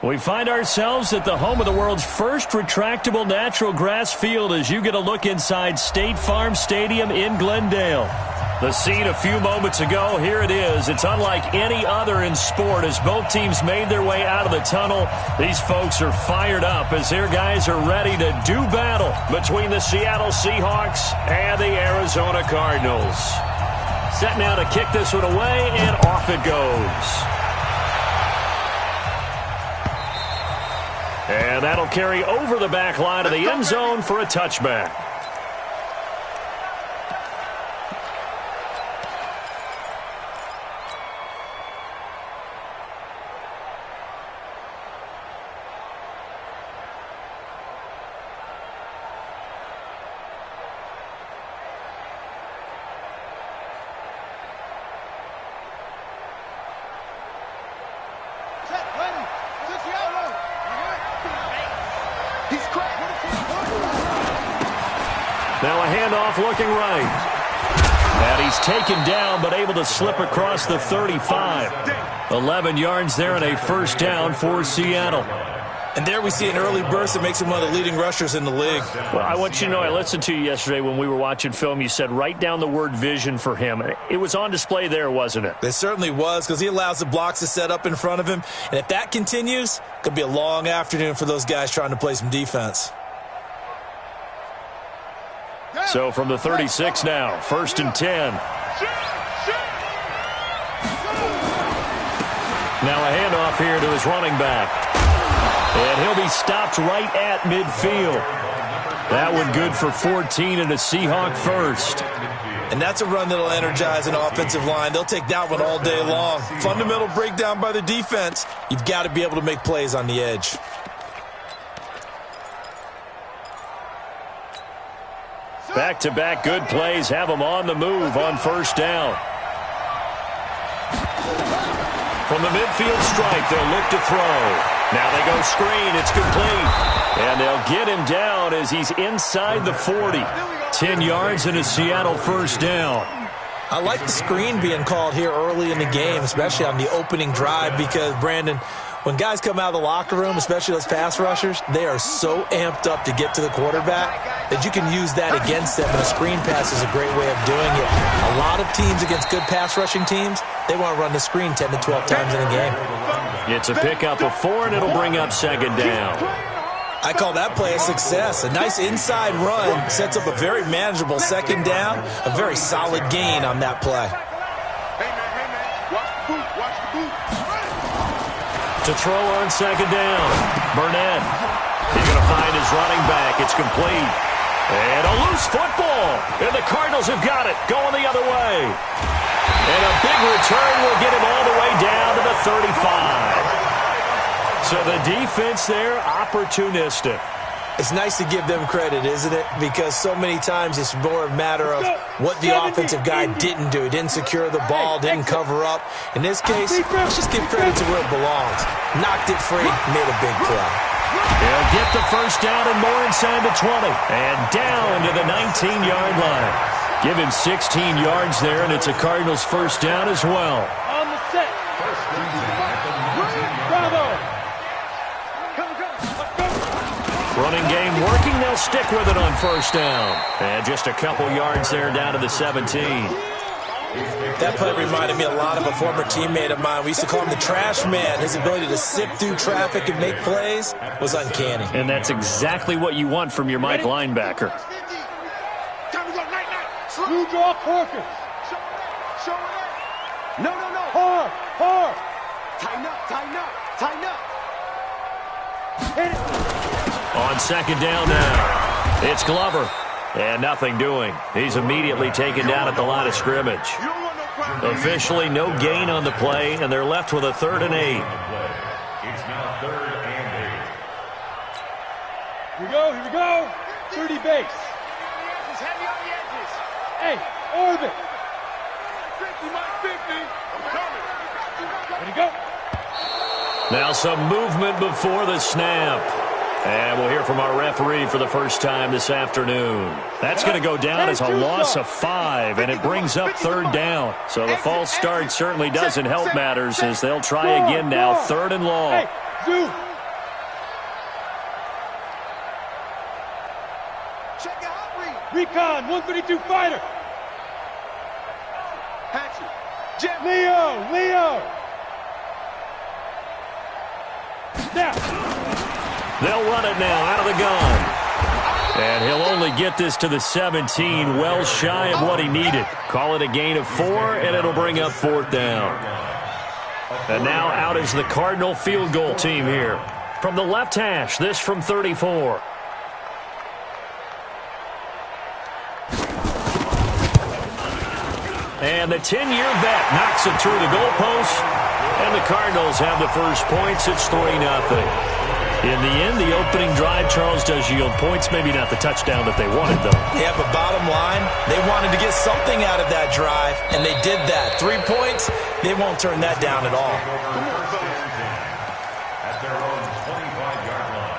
We find ourselves at the home of the world's first retractable natural grass field as you get a look inside State Farm Stadium in Glendale. The scene a few moments ago, here it is. It's unlike any other in sport as both teams made their way out of the tunnel. These folks are fired up as their guys are ready to do battle between the Seattle Seahawks and the Arizona Cardinals. Set now to kick this one away, and off it goes. And that'll carry over the back line of the end zone for a touchback. Now a handoff looking right. And he's taken down but able to slip across the 35. 11 yards there and a first down for Seattle. And there we see an early burst that makes him one of the leading rushers in the league. Well, I want you to know, I listened to you yesterday when we were watching film. You said write down the word vision for him. It was on display there, wasn't it? It certainly was, because he allows the blocks to set up in front of him. And if that continues, it could be a long afternoon for those guys trying to play some defense. So from the 36 now, 1st and 10. Now a handoff here to his running back. And he'll be stopped right at midfield. That one good for 14 and a Seahawk first. And that's a run that'll energize an offensive line. They'll take that one all day long. Fundamental breakdown by the defense. You've got to be able to make plays on the edge. Back-to-back good plays have them on the move on first down. From the midfield stripe, they'll look to throw. Now they go screen. It's complete. And they'll get him down as he's inside the 40. 10 yards and a Seattle first down. I like the screen being called here early in the game, especially on the opening drive, because, Brandon, when guys come out of the locker room, especially those pass rushers, they are so amped up to get to the quarterback that you can use that against them, and a screen pass is a great way of doing it. A lot of teams against good pass rushing teams, they want to run the screen 10 to 12 times in a game. It's a pickup of 4, and it'll bring up second down. I call that play a success. A nice inside run sets up a very manageable second down, a very solid gain on that play. To throw on second down, Burnett. He's going to find his running back. It's complete. And a loose football. And the Cardinals have got it, going the other way. And a big return will get him all the way down to the 35. So the defense there, opportunistic. It's nice to give them credit, isn't it? Because so many times it's more a matter of what the offensive guy didn't do. He didn't secure the ball, didn't cover up. In this case, let's just give credit to where it belongs. Knocked it free, made a big play. He'll get the first down and more inside the 20. And down to the 19-yard line. Give him 16 yards there, and it's a Cardinals first down as well. On the set. Bravo. Running game working. They'll stick with it on first down. And just a couple yards there down to the 17. That play reminded me a lot of a former teammate of mine. We used to call him the trash man. His ability to sift through traffic and make plays was uncanny. And that's exactly what you want from your Mike linebacker. You draw Corkers. No. Hard. Tighten up. Hit it. On second down now, it's Glover. And nothing doing. He's immediately taken down at the line of scrimmage. Officially no gain on the play, and they're left with a 3rd and 8. It's now 3rd and 8. Here we go. 30 base. Heavy on the edges. Hey, orbit. 50, Mike, 50. I'm coming. Ready to go. Now some movement before the snap. And we'll hear from our referee for the first time this afternoon. That's going to go down as a loss of 5, and it brings up 3rd down. So the false start certainly doesn't help matters as they'll try again now, 3rd and long. Hey, Zoo, Recon, 132 fighter. Hatchet. Jet. Leo. Snap. They'll run it now out of the gun. And he'll only get this to the 17, well shy of what he needed. Call it a gain of 4, and it'll bring up 4th down. And now out is the Cardinal field goal team here. From the left hash, this from 34. And the 10-year vet knocks it through the goalpost. And the Cardinals have the first points. It's 3-0. In the end, the opening drive, Charles, does yield points. Maybe not the touchdown that they wanted, though. Yeah, but bottom line, they wanted to get something out of that drive, and they did that. 3 points, they won't turn that down at all. At their own 25-yard line.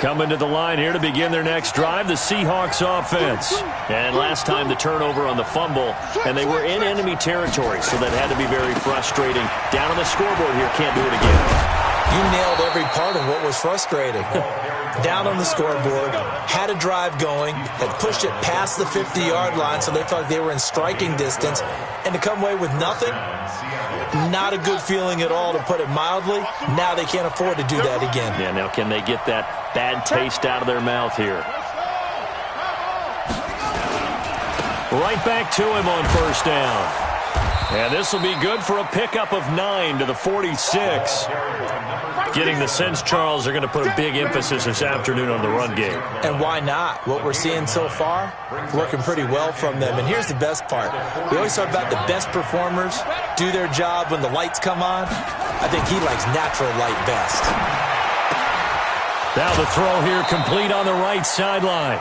Coming to the line here to begin their next drive, the Seahawks offense. And last time the turnover on the fumble, and they were in enemy territory, so that had to be very frustrating. Down on the scoreboard here, can't do it again. You nailed every part of what was frustrating. Down on the scoreboard, had a drive going, had pushed it past the 50-yard line, so they felt like they were in striking distance, and to come away with nothing, not a good feeling at all, to put it mildly. Now they can't afford to do that again. Yeah, now can they get that bad taste out of their mouth here? Right back to him on first down. And this will be good for a pickup of 9 to the 46. Getting the sense, Charles, they're going to put a big emphasis this afternoon on the run game. And why not? What we're seeing so far, working pretty well from them. And here's the best part. We always talk about the best performers do their job when the lights come on. I think he likes natural light best. Now the throw here complete on the right sideline.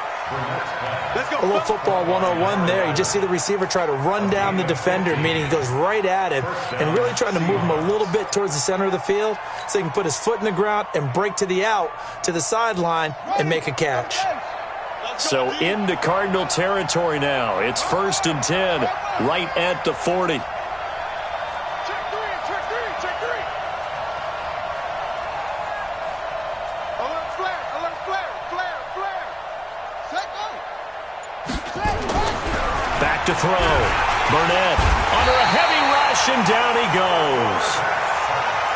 A little football 101 there. You just see the receiver try to run down the defender, meaning he goes right at him and really trying to move him a little bit towards the center of the field so he can put his foot in the ground and break to the out, to the sideline, and make a catch. So into Cardinal territory now. It's 1st and 10, right at the 40. Back to throw. Burnett under a heavy rush, and down he goes.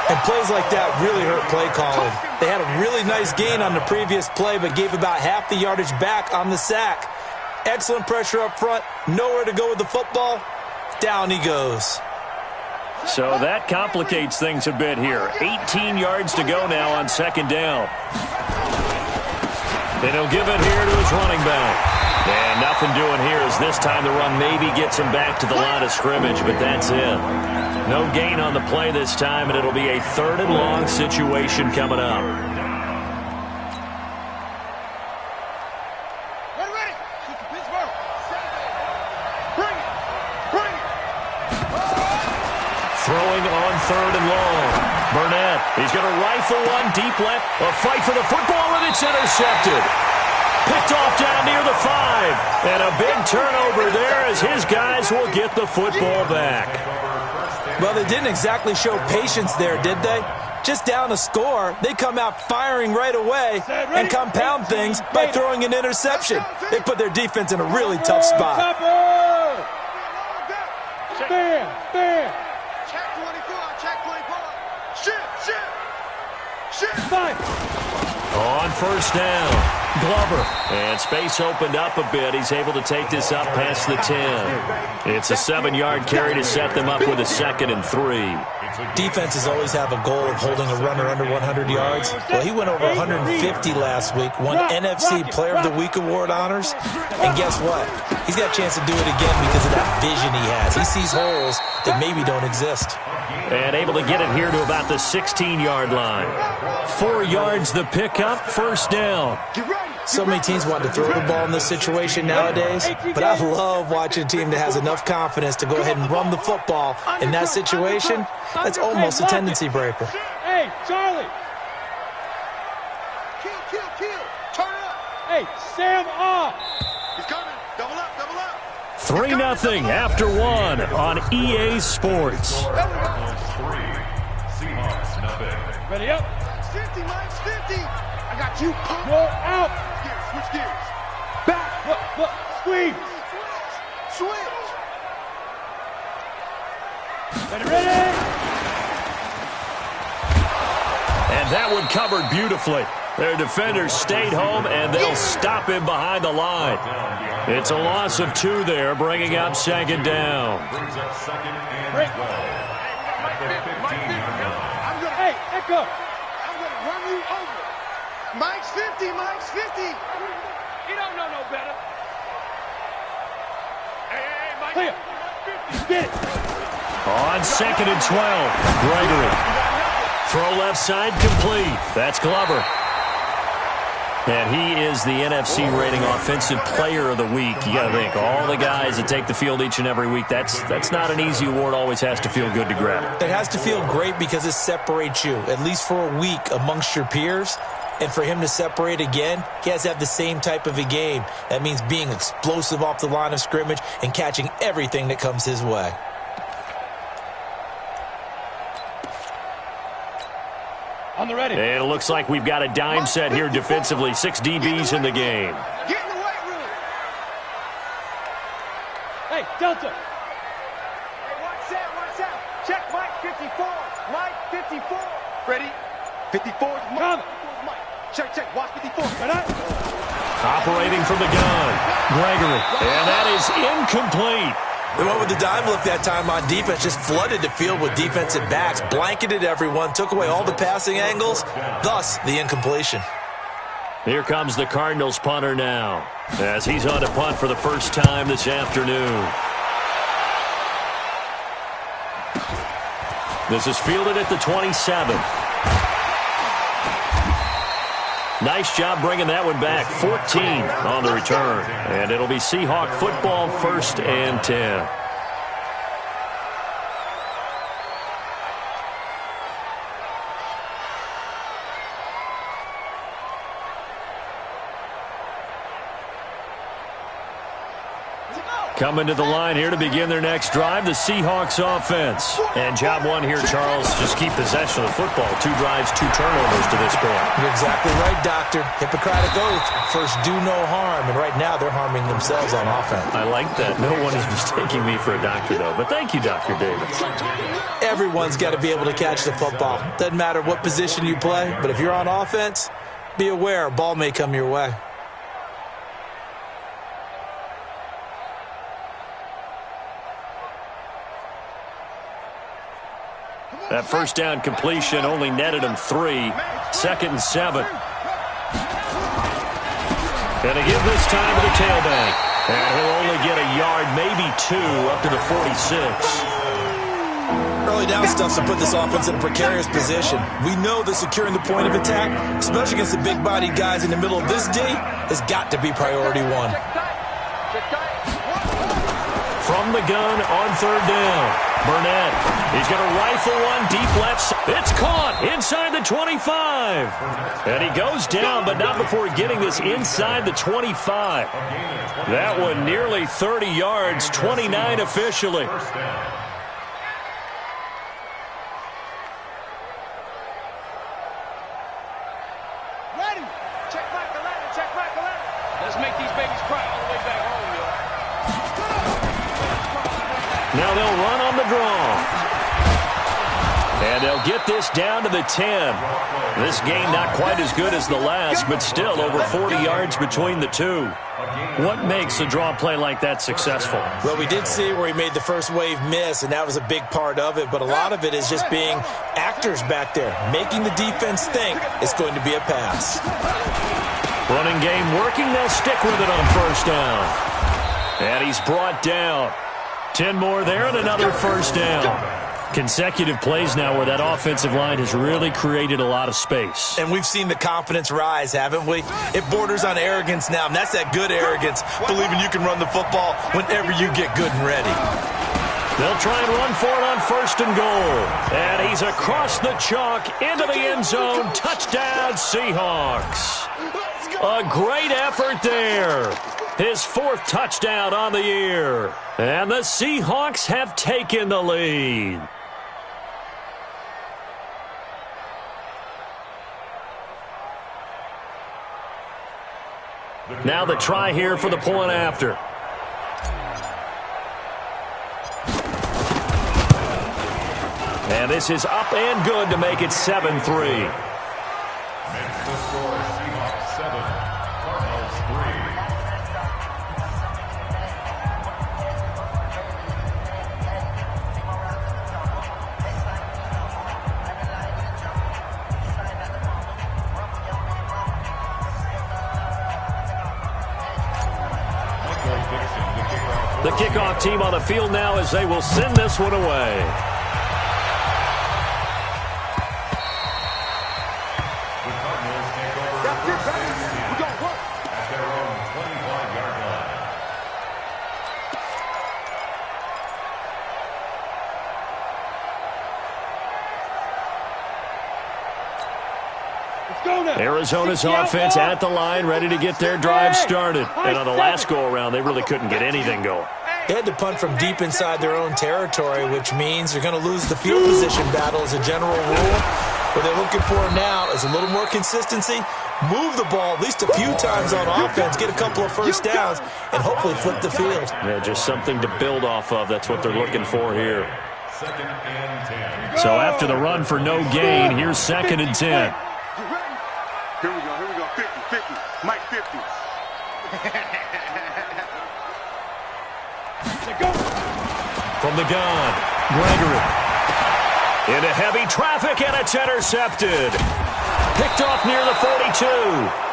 And plays like that really hurt play calling. They had a really nice gain on the previous play, but gave about half the yardage back on the sack. Excellent pressure up front. Nowhere to go with the football. Down he goes. So that complicates things a bit here. 18 yards to go now on 2nd down. And he'll give it here to his running back. And nothing doing here as this time the run maybe gets him back to the line of scrimmage, but that's it. No gain on the play this time, and it'll be a 3rd and long situation coming up. Throwing on 3rd and long. Burnett, he's going to rifle one deep left. A fight for the football, and it's intercepted. Picked off down near the 5. And a big turnover there as his guys will get the football back. Well, they didn't exactly show patience there, did they? Just down a score, they come out firing right away and compound things by throwing an interception. They put their defense in a really tough spot. Stand. Check 24, check 24. Shift. On first down, Glover. And space opened up a bit. He's able to take this up past the 10. It's a 7-yard carry to set them up with a 2nd and 3. Defenses always have a goal of holding a runner under 100 yards. Well, he went over 150 last week, won NFC Player of the Week award honors. And guess what? He's got a chance to do it again because of that vision he has. He sees holes that maybe don't exist. And able to get it here to about the 16-yard line. 4 yards the pickup, first down. So many teams want to throw the ball in this situation nowadays, but I love watching a team that has enough confidence to go ahead and run the football. In that situation, that's almost a tendency breaker. Hey, Charlie. Kill. Turn up. Hey, Sam off. He's coming. Double up. 3-0 after one on EA Sports. Seahawks, nothing. Ready up. 50, Mike's 50. I got you. Go out. Switch gears. Back. Look. Squeeze. Switch. Ready. And that one covered beautifully. Their defenders stayed home, and they'll stop him behind the line. It's a loss of 2 there, bringing up second down. Brings up second and Break. 12. At the 15-yard line. Hey, Echo. I'm going to run you over. Mike's 50. Mike's 50. You don't know no better. Hey, Mike. Clear. Get it. On second and 12, Gregory. Throw left side complete. That's Glover. And he is the NFC rating Offensive Player of the Week. You got to think, all the guys that take the field each and every week, that's not an easy award. Always has to feel good to grab it. It has to feel great because it separates you, at least for a week, amongst your peers. And for him to separate again, he has to have the same type of a game. That means being explosive off the line of scrimmage and catching everything that comes his way. On the ready. And it looks like we've got a dime set here defensively. 6 DBs in the game. Get in the weight room. Hey, Delta. Hey, watch out. Check Mike 54. Mike 54. Ready? 54 is Mike. Mike. Check. Watch 54. Right up. Operating from the gun, Gregory. And that is incomplete. They went with the dime look that time on defense, just flooded the field with defensive backs, blanketed everyone, took away all the passing angles, thus the incompletion. Here comes the Cardinals punter now, as he's on to punt for the first time this afternoon. This is fielded at the 27. Nice job bringing that one back. 14 on the return. And it'll be Seahawk football, 1st and 10. Coming to the line here to begin their next drive, the Seahawks offense. And job one here, Charles, just keep possession of the football. 2 drives, 2 turnovers to this point. You're exactly right, Doctor. Hippocratic oath. First, do no harm. And right now, they're harming themselves on offense. I like that. No one is mistaking me for a doctor, though. But thank you, Dr. Davis. Everyone's got to be able to catch the football. Doesn't matter what position you play, but if you're on offense, be aware a ball may come your way. That first down completion only netted him 3. 2nd and 7. Gonna give this time to the tailback. And he'll only get a yard, maybe 2, up to the 46. Early down stuff's to put this offense in a precarious position. We know that securing the point of attack, especially against the big-bodied guys in the middle of this D, has got to be priority 1. From the gun on 3rd down. Burnett, he's going to rifle one deep left. It's caught inside the 25. And he goes down, but not before getting this inside the 25. That one nearly 30 yards, 29 officially. Ready. Check Mike 11. Let's make these babies cry all the way back home, yo. Now they'll run on the draw. And they'll get this down to the 10. This game not quite as good as the last, but still over 40 yards between the two. What makes a draw play like that successful? Well, we did see where he made the first wave miss, and that was a big part of it. But a lot of it is just being actors back there, making the defense think it's going to be a pass. Running game working. They'll stick with it on 1st down. And he's brought down. 10 more there and another 1st down. Consecutive plays now where that offensive line has really created a lot of space. And we've seen the confidence rise, haven't we? It borders on arrogance now, and that's that good arrogance, believing you can run the football whenever you get good and ready. They'll try and run for it on 1st and goal. And he's across the chalk into the end zone. Touchdown, Seahawks. A great effort there. His 4th touchdown on the year. And the Seahawks have taken the lead. Now the try here for the point after. And this is up and good to make it 7-3. The kickoff team on the field now as they will send this one away. Arizona's offense at the line, ready to get their drive started. And on the last go-around, they really couldn't get anything going. They had to punt from deep inside their own territory, which means they're going to lose the field position battle as a general rule. What they're looking for now is a little more consistency, move the ball at least a few times on offense, get a couple of first downs, and hopefully flip the field. Yeah, just something to build off of. That's what they're looking for here. So after the run for no gain, here's 2nd and 10. Here we go, 50, Mike 50. From the gun, Gregory. Into heavy traffic, and it's intercepted. Picked off near the 42.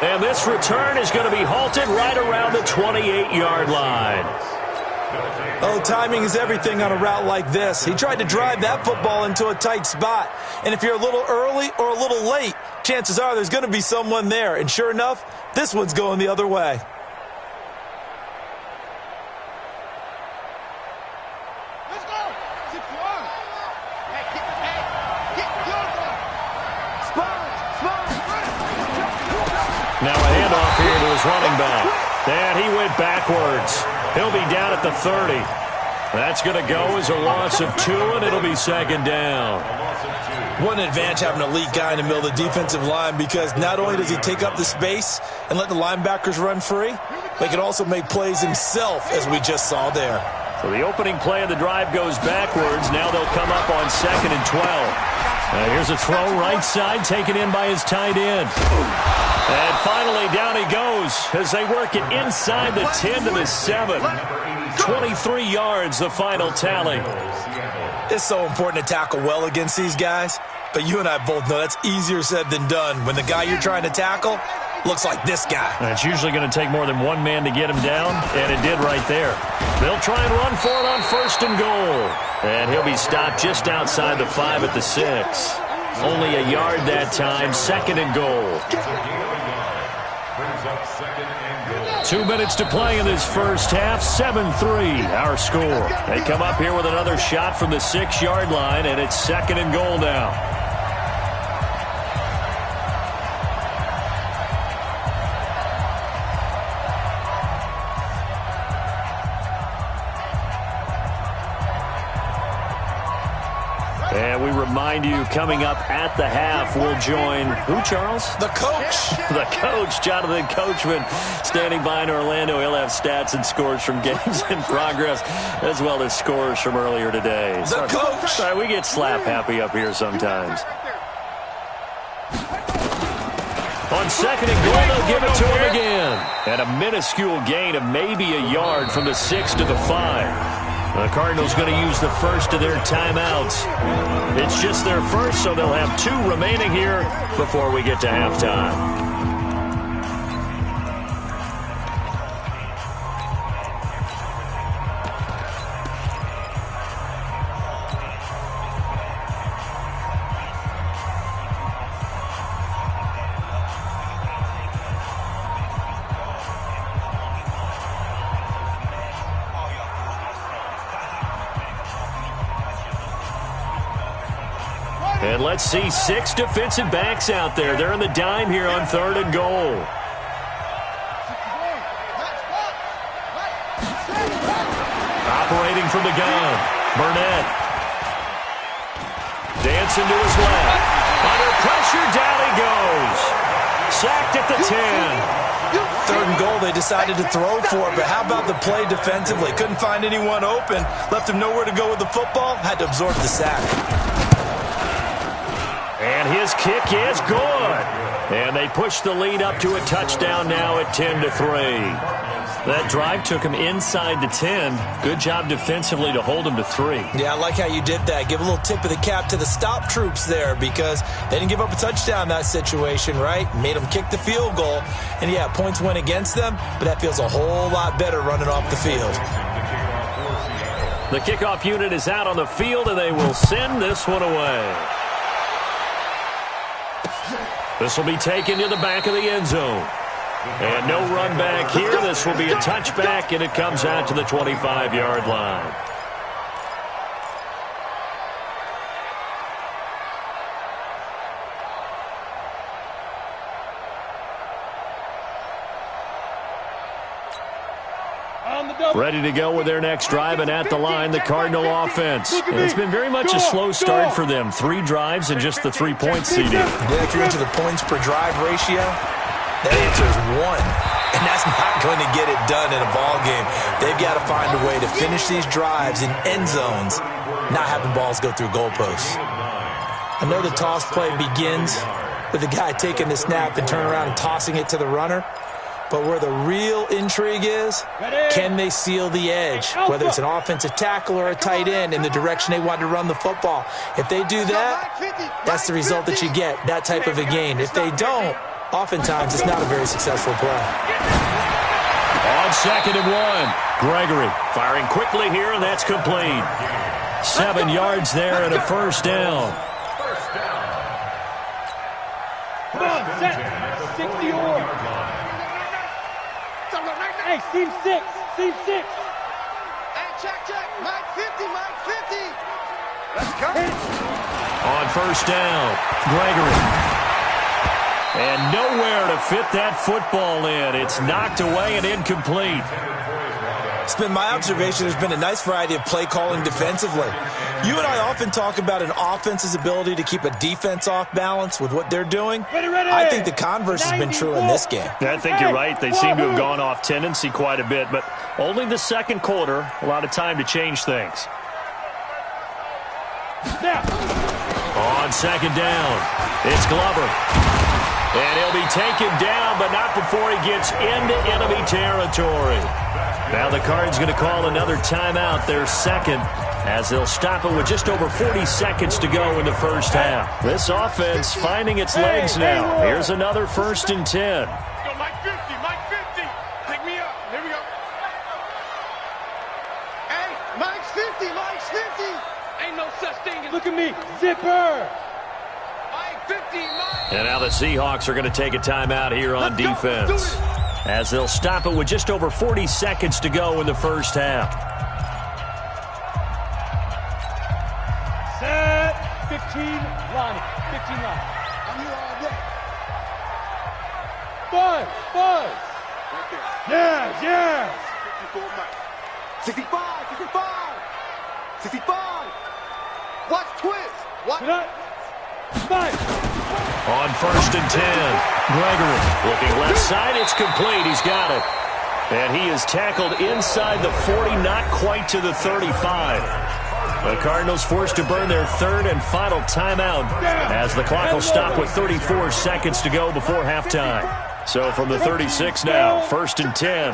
And this return is going to be halted right around the 28-yard line. Oh, timing is everything on a route like this. He tried to drive that football into a tight spot. And if you're a little early or a little late, chances are there's going to be someone there. And sure enough, this one's going the other way. Let's go. 61. Now a handoff here to his running back. And he went backwards. He'll be down at the 30. That's going to go as a loss of 2, and it'll be 2nd down. What an advantage having an elite guy in the middle of the defensive line, because not only does he take up the space and let the linebackers run free, but he can also make plays himself, as we just saw there. So the opening play of the drive goes backwards. Now they'll come up on 2nd and 12. Here's a throw right side, taken in by his tight end. And finally, down he goes as they work it inside the 10 to the 7. 23 yards, the final tally. It's so important to tackle well against these guys, but you and I both know that's easier said than done when the guy you're trying to tackle looks like this guy. And it's usually going to take more than one man to get him down, and it did right there. They'll try and run for it on 1st and goal. And he'll be stopped just outside the 5 at the 6. Only a yard that time, 2nd and goal. 2 minutes to play in this first half, 7-3 our score. They come up here with another shot from the 6-yard line, and it's 2nd and goal now. And we remind you, coming up at the half, we'll join who, Charles? The coach. The coach, Jonathan Coachman, standing by in Orlando. He'll have stats and scores from games in progress, as well as scores from earlier today. The coach. Sorry, we get slap happy up here sometimes. On 2nd and goal, they'll give it to him again. And a minuscule gain of maybe a yard from the 6 to the 5. The Cardinals going to use the first of their timeouts. It's just their first, so they'll have 2 remaining here before we get to halftime. And let's see 6 defensive backs out there. They're in the dime here on 3rd and goal. Operating from the gun, Burnett. Dancing to his left. Under pressure, down he goes. Sacked at the 10. 3rd and goal, they decided to throw for it, but how about the play defensively? Couldn't find anyone open, left him nowhere to go with the football, had to absorb the sack. And his kick is good. And they push the lead up to a touchdown now at 10-3. That drive took him inside the 10. Good job defensively to hold him to 3. Yeah, I like how you did that. Give a little tip of the cap to the stop troops there because they didn't give up a touchdown in that situation, right? Made them kick the field goal. And, yeah, points went against them, but that feels a whole lot better running off the field. The kickoff unit is out on the field, and they will send this one away. This will be taken to the back of the end zone. And no run back here. This will be a touchback, and it comes out to the 25-yard line. Ready to go with their next drive, and at the line, the Cardinal offense. And it's been very much a slow start for them. 3 drives and just the 3-point seeding. Yeah, if you're into the points per drive ratio, that answer is 1. And that's not going to get it done in a ball game. They've got to find a way to finish these drives in end zones, not having balls go through goalposts. I know the toss play begins with the guy taking the snap and turning around and tossing it to the runner. But where the real intrigue is, can they seal the edge, whether it's an offensive tackle or a tight end, in the direction they want to run the football? If they do that, that's the result that you get, that type of a game. If they don't, oftentimes it's not a very successful play. On 2nd and 1, Gregory firing quickly here, and that's complete. 7 yards there and a first down. Come on, set. 60 or. Hey, seam 6. Seam 6. Hey, check. Mike 50, Mike 50. Let's go. On first down, Gregory. And nowhere to fit that football in. It's knocked away and incomplete. It's been my observation there's been a nice variety of play calling defensively. You and I often talk about an offense's ability to keep a defense off balance with what they're doing. I think the converse has been true in this game. I think you're right. They seem to have gone off tendency quite a bit, but only the second quarter, a lot of time to change things. On 2nd down, it's Glover. And he'll be taken down, but not before he gets into enemy territory. Now the Cards going to call another timeout, their 2nd, as they'll stop it with just over 40 seconds to go in the first half. This offense finding its legs now. Here's another 1st and 10. Go, Mike 50, Mike 50. Pick me up. Here we go. Hey, Mike's 50, Mike's 50. Ain't no such thing as. Look at me. Zipper. Mike 50, Mike. And now the Seahawks are going to take a timeout here on defense, as they'll stop it with just over 40 seconds to go in the first half. Set. 15, Lonnie. 15, Lonnie. I'm here all day. Buzz. Right there. Yeah. 54, Mike. 65, 65. Watch twist. Watch. Five. On 1st and 10, Gregory looking left side. It's complete. He's got it. And he is tackled inside the 40, not quite to the 35. The Cardinals forced to burn their 3rd and final timeout, as the clock will stop with 34 seconds to go before halftime. So from the 36 now, 1st and 10.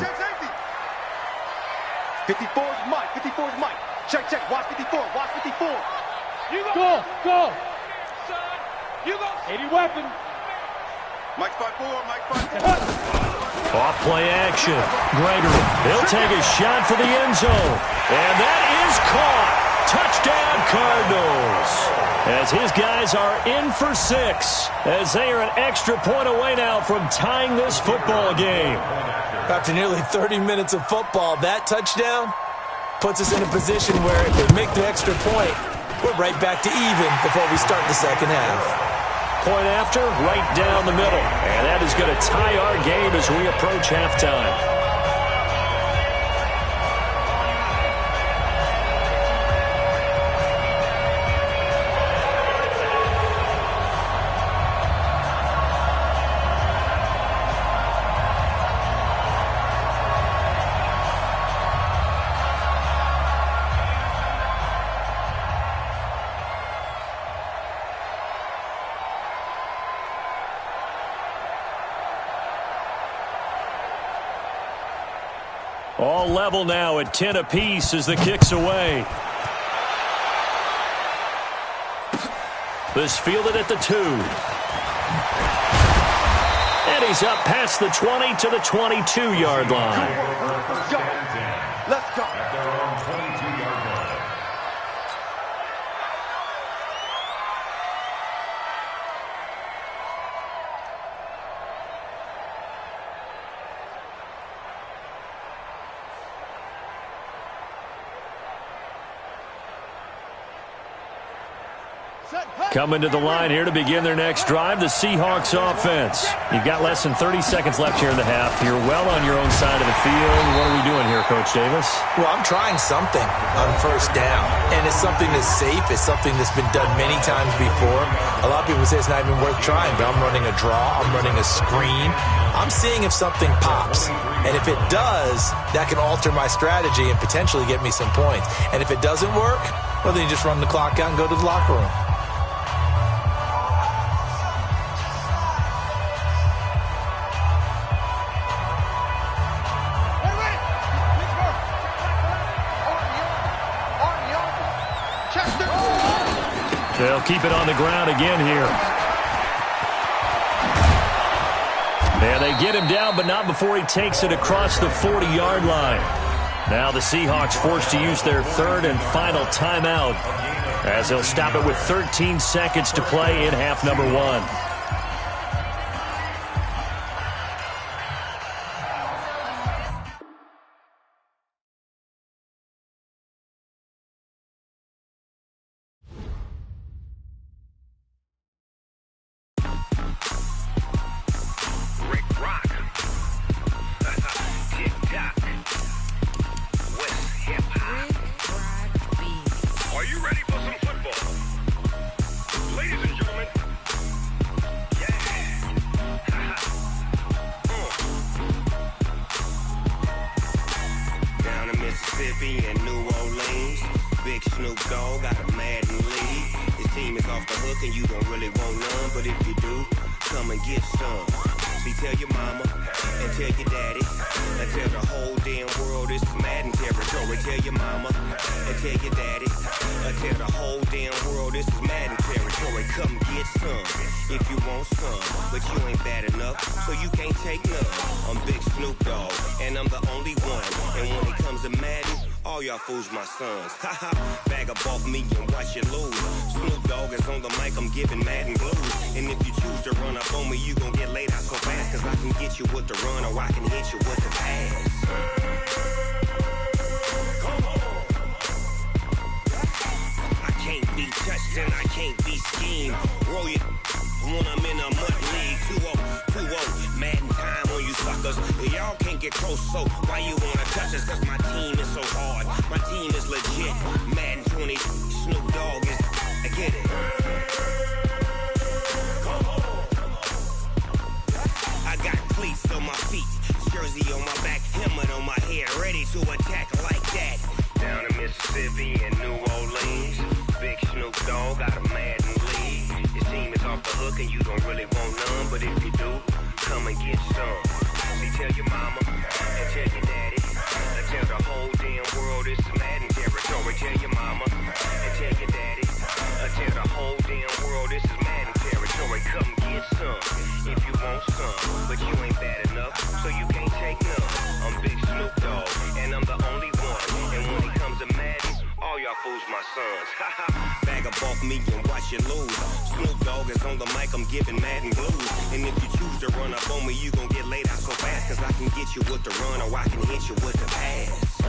54's Mike. 54's Mike. Check. Watch 54. Watch 54. You go. You go. 80 weapon. Mike 5-4, Mike 5-4. Off play action. Gregory, he'll take a shot for the end zone. And that is caught. Touchdown Cardinals. As his guys are in for 6, as they are an extra point away now from tying this football game. After nearly 30 minutes of football, that touchdown puts us in a position where if they make the extra point, we're right back to even before we start the second half. Point after, right down the middle. And that is going to tie our game as we approach halftime. All level now at 10 apiece as the kick's away. This fielded at the 2. And he's up past the 20 to the 22-yard line. Let's go. Let's go. At their own 22-yard line. Coming to the line here to begin their next drive, the Seahawks offense. You've got less than 30 seconds left here in the half. You're well on your own side of the field. What are we doing here, Coach Davis? Well, I'm trying something on first down, and it's something that's safe. It's something that's been done many times before. A lot of people say it's not even worth trying, but I'm running a draw. I'm running a screen. I'm seeing if something pops, and if it does, that can alter my strategy and potentially get me some points. And if it doesn't work, well, then you just run the clock out and go to the locker room. They'll keep it on the ground again here. And they get him down, but not before he takes it across the 40-yard line. Now the Seahawks forced to use their third and final timeout, as they'll stop it with 13 seconds to play in half number 1. My sons, bag up off me and watch you lose. Snoop Dogg is on the mic, I'm giving Madden blues. And if you choose to run up on me, you gon' get laid out so fast. Cause I can get you with the run or I can hit you with the pass. Come on. I can't be touched and I can't be schemed. Roll you when I'm in a mud league. 2-0, 2-0, Madden time on you suckers. Y'all can't get close, so why you wanna touch us? Cause my team is so hard. My team is legit. Madden 20, Snoop Dogg is. I get it. I got cleats on my feet, jersey on my back, helmet on my head, ready to attack like that. Down in Mississippi and New Orleans, big Snoop Dogg got a Madden league. Your team is off the hook and you don't really want none, but if you do, come and get some. See, tell your mama and tell your daddy. Tell the whole damn world it's Madden territory. Tell your mama and tell your daddy. Tell the whole damn world this is Madden territory. Come get some if you want some, but you ain't bad enough, so you can't take none. I'm Big Snoop Dogg, and I'm the only one. And when it comes to Madden, all y'all fools my sons. Bag up off me and watch you lose. Snoop Dogg is on the mic, I'm giving Madden blues. And if you choose to run up on me, you gon' get laid out so fast. Cause I can get you with the run or I can hit you with the pass.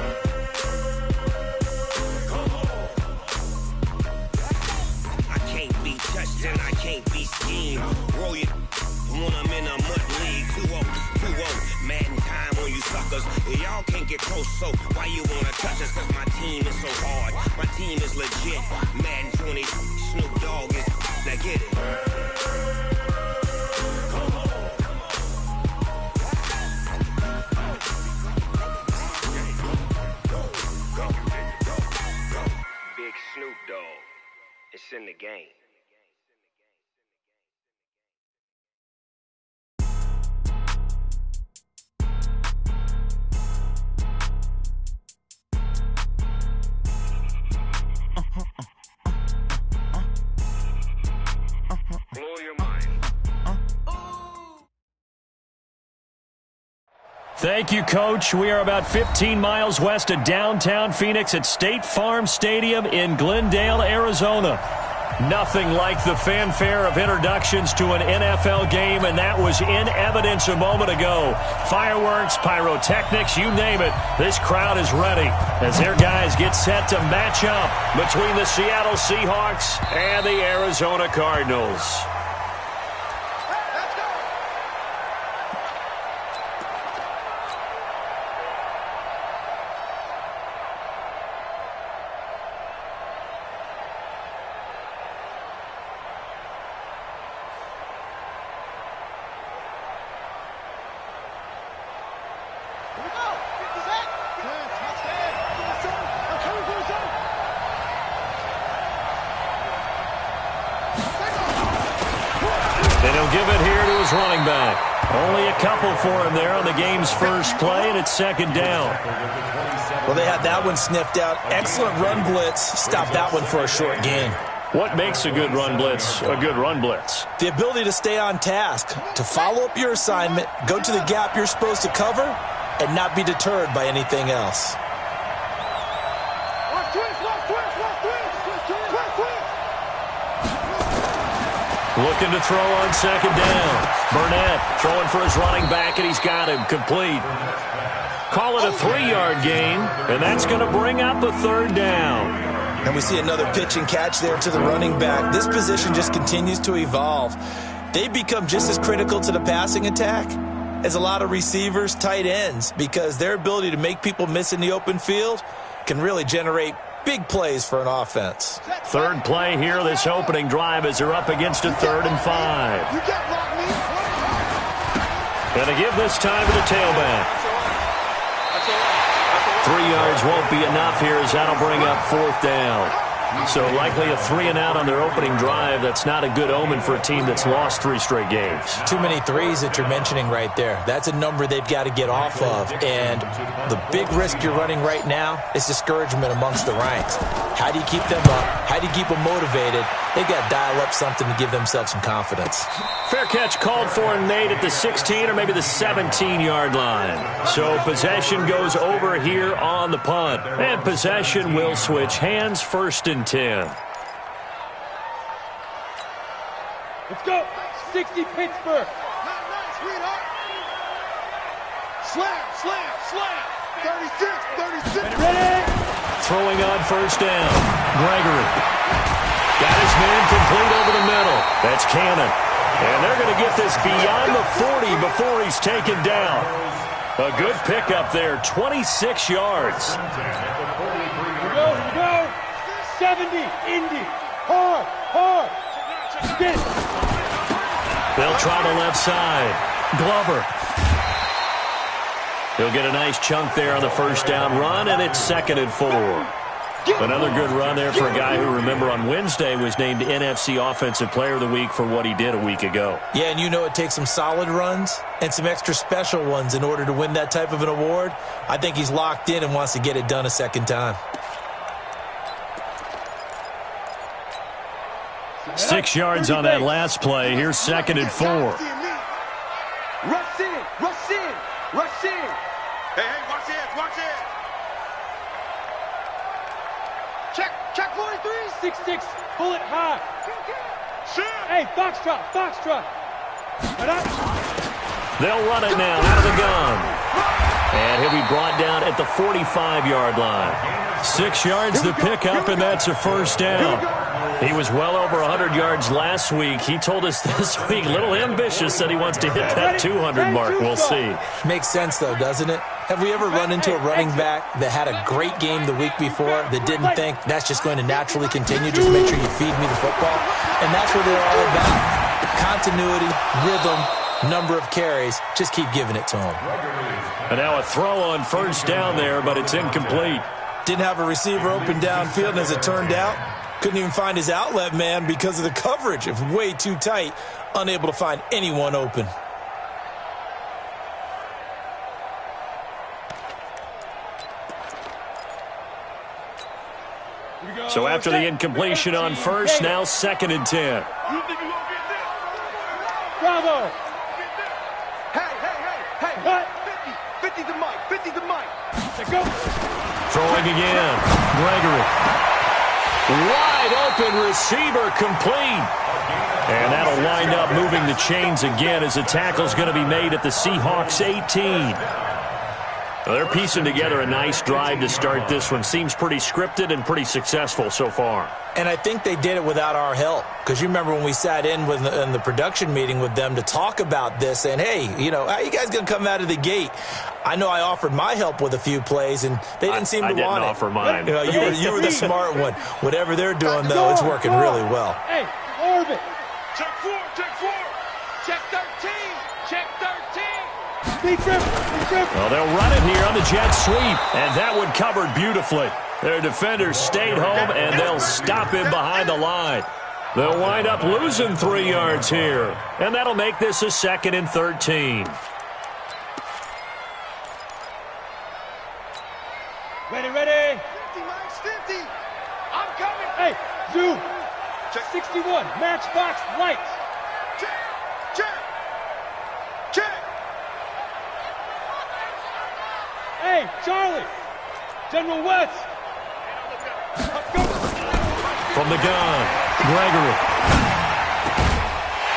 I can't be touched and I can't be schemed. Roll you when I'm in a mud league. 2-0, 2-0, Madden time on you suckers. Y'all can't get close, so why you wanna touch us? Cause my team is so hard. My team is legit. Madden 20, Snoop Dogg is. Now get it. Big Snoop Dogg. It's in the game. Thank you, Coach. We are about 15 miles west of downtown Phoenix at State Farm Stadium in Glendale, Arizona. Nothing like the fanfare of introductions to an NFL game, and that was in evidence a moment ago. Fireworks, pyrotechnics, you name it. This crowd is ready as their guys get set to match up between the Seattle Seahawks and the Arizona Cardinals. Give it here to his running back. Only a couple for him there on the game's first play, and it's second down. Well, they had that one sniffed out. Excellent run blitz. Stopped that one for a short gain. What makes a good run blitz a good run blitz? The ability to stay on task, to follow up your assignment, go to the gap you're supposed to cover, and not be deterred by anything else. Looking to throw on second down. Burnett throwing for his running back, and he's got him complete. Call it a 3-yard gain, and that's going to bring up a third down. And we see another pitch and catch there to the running back. This position just continues to evolve. They become just as critical to the passing attack as a lot of receivers, tight ends, because their ability to make people miss in the open field can really generate big plays for an offense. Third play here, this opening drive, as they're up against a 3rd and 5. Going to give this time to the tailback. 3 yards won't be enough here, as that'll bring up 4th down. So likely a 3-and-out on their opening drive. That's not a good omen for a team that's lost 3 straight games. Too many threes that you're mentioning right there. That's a number they've got to get off of. And the big risk you're running right now is discouragement amongst the ranks. How do you keep them up? How do you keep them motivated? They've got to dial up something to give themselves some confidence. Fair catch called for, Nate, at the 16 or maybe the 17-yard line. So possession goes over here on the punt. And possession will switch hands, 1st and 10. Let's go. 60 Pittsburgh. Slam, slam, slam. 36. Ready? Throwing on 1st down. Gregory. Got his man complete over the middle. That's Cannon. And they're going to get this beyond the 40 before he's taken down. A good pickup there, 26 yards. Go. 70, Indy. Hard. Get it. They'll try the left side. Glover. He'll get a nice chunk there on the 1st down run, and it's 2nd and 4. Another good run there for a guy who, remember, on Wednesday was named NFC Offensive Player of the Week for what he did a week ago. Yeah, and you know it takes some solid runs and some extra special ones in order to win that type of an award. I think he's locked in and wants to get it done a second time. 6 yards on that last play. Here's 2nd and 4. Rush in. Hey, watch it. Check 43. 6-6. Pull it high. Shoot. Hey, Foxtrot. They'll run it now out of the gun. And he'll be brought down at the 45-yard line. 6 yards the pickup, and that's a 1st down. He was well over 100 yards last week. He told us this week, a little ambitious, that he wants to hit that 200 mark. We'll see. Makes sense, though, doesn't it? Have we ever run into a running back that had a great game the week before that didn't think that's just going to naturally continue? Just make sure you feed me the football. And that's what they're all about. Continuity, rhythm, number of carries. Just keep giving it to him. And now a throw on 1st down there, but it's incomplete. Didn't have a receiver open downfield, and as it turned out, couldn't even find his outlet man because of the coverage. It was way too tight, unable to find anyone open. So after the incompletion on 1st, now 2nd and 10. Bravo. Hey. Cut. 50. 50 to Mike. 50 to Mike. Let's go. Throwing again. Gregory. Wide open receiver complete. And that'll wind up moving the chains again as the tackle's going to be made at the Seahawks 18. Well, they're piecing together a nice drive to start this one. Seems pretty scripted and pretty successful so far. And I think they did it without our help. Because you remember when we sat in the production meeting with them to talk about this, and, hey, you know, how are you guys going to come out of the gate? I know I offered my help with a few plays, and they didn't seem to want it. I didn't offer mine. You know, you were the smart one. Whatever they're doing, though, it's working really well. Hey, orbit. Check 4, check 4. Check 13. Check 13. Big rip. Big rip. Well, they'll run it here on the jet sweep, and that one covered beautifully. Their defenders stayed home, and they'll stop him behind the line. They'll wind up losing 3 yards here, and that'll make this a 2nd and 13. Ready, ready. 50, Mike. 50. I'm coming. Hey, zoom. Check 61. Matchbox lights. Check. Check. Check. Hey, Charlie. General West. Let's go. From the gun, Gregory.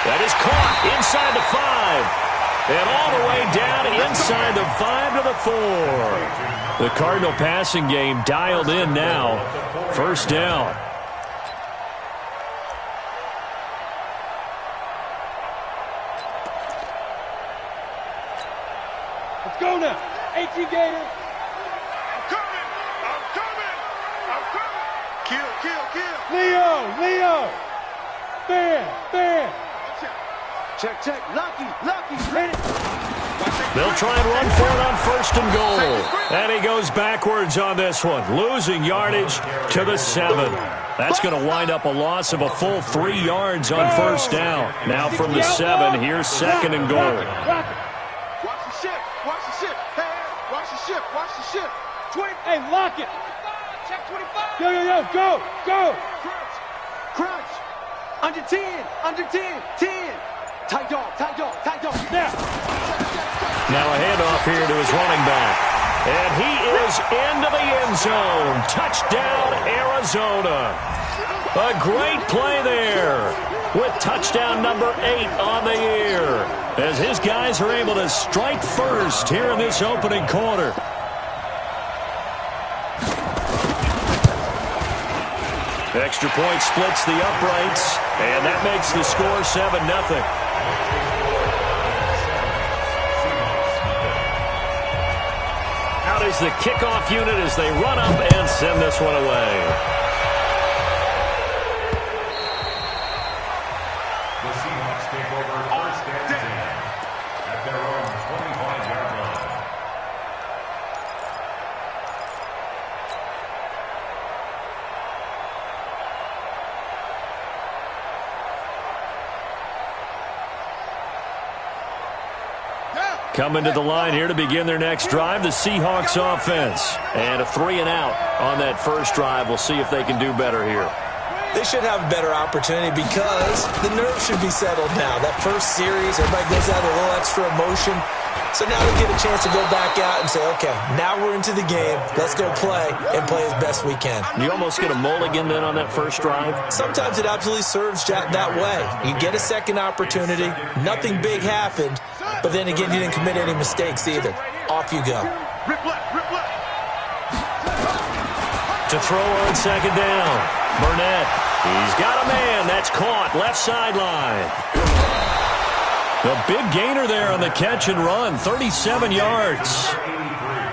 That is caught inside the 5. And all the way down inside the 5 to the 4. The Cardinal passing game dialed in now. First down. Let's go now. 18 Gator. I'm coming. I'm coming. I'm coming. Kill, kill, kill. Leo. Bam. Check, check. Lucky. Ready. They'll try and run for it on 1st and goal. And he goes backwards on this one, losing yardage to the 7. That's going to wind up a loss of a full 3 yards on 1st down. Now from the 7, here's 2nd and goal. Rock it. Watch the ship. Watch the ship. Hey, watch the ship. Watch the ship. 20. Hey, lock it. Check 25. Yo, go. Crunch. Under 10. Under 10. 10. Tight dog. Now. Now a handoff here to his running back. And he is into the end zone. Touchdown, Arizona. A great play there with touchdown number 8 on the year as his guys are able to strike first here in this opening quarter. Extra point splits the uprights, and that makes the score 7-0. Out is the kickoff unit as they run up and send this one away. The Seahawks take over 1st and 10 at their own 25-yard line. Coming to the line here to begin their next drive, the Seahawks offense. And a 3 and out on that first drive. We'll see if they can do better here. They should have a better opportunity because the nerves should be settled now. That first series, everybody goes out with a little extra emotion. So now they get a chance to go back out and say, okay, now we're into the game. Let's go play and play as best we can. You almost get a mulligan then on that first drive? Sometimes it absolutely serves that way. You get a second opportunity. Nothing big happened. But then again, you didn't commit any mistakes either. Off you go. Rip left. To throw on 2nd down. Burnett. He's got a man. That's caught. Left sideline. The big gainer there on the catch and run. 37 yards.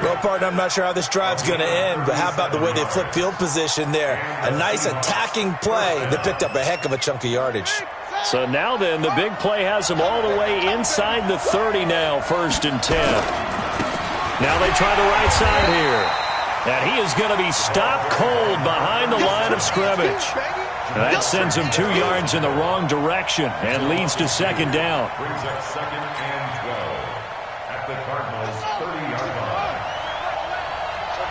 Well, partner, I'm not sure how this drive's going to end, but how about the way they flip field position there? A nice attacking play that picked up a heck of a chunk of yardage. So now then, the big play has him all the way inside the 30 now, 1st and 10. Now they try the right side here. And he is going to be stopped cold behind the line of scrimmage. That sends him 2 yards in the wrong direction and leads to 2nd down. Brings up 2nd and 12 at the Cardinals' 30-yard line.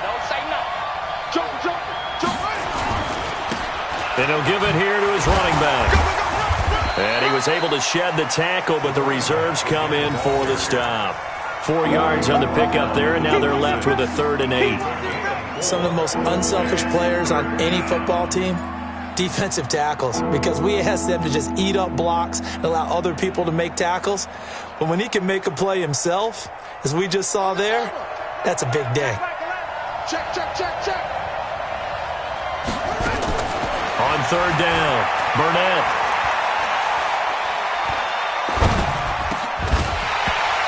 Don't say nothing. Jump. And he'll give it here to his running back. And he was able to shed the tackle, but the reserves come in for the stop. 4 yards on the pickup there, and now they're left with a 3rd and 8. Some of the most unselfish players on any football team, defensive tackles, because we ask them to just eat up blocks and allow other people to make tackles. But when he can make a play himself, as we just saw there, that's a big day. Check, check, check, check. On 3rd down, Burnett.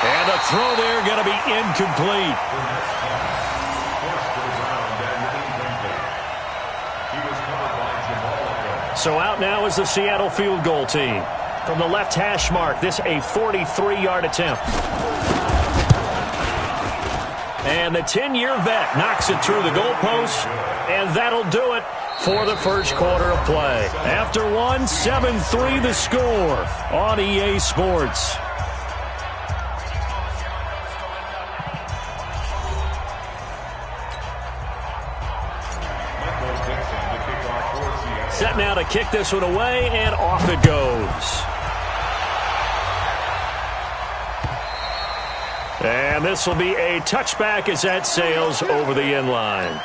And the throw there going to be incomplete. So out now is the Seattle field goal team. From the left hash mark, this a 43-yard attempt. And the 10-year vet knocks it through the goalpost, and that'll do it for the first quarter of play. After one, 7-3 the score on EA Sports. Set now to kick this one away, and off it goes. And this will be a touchback as that sails over the end line.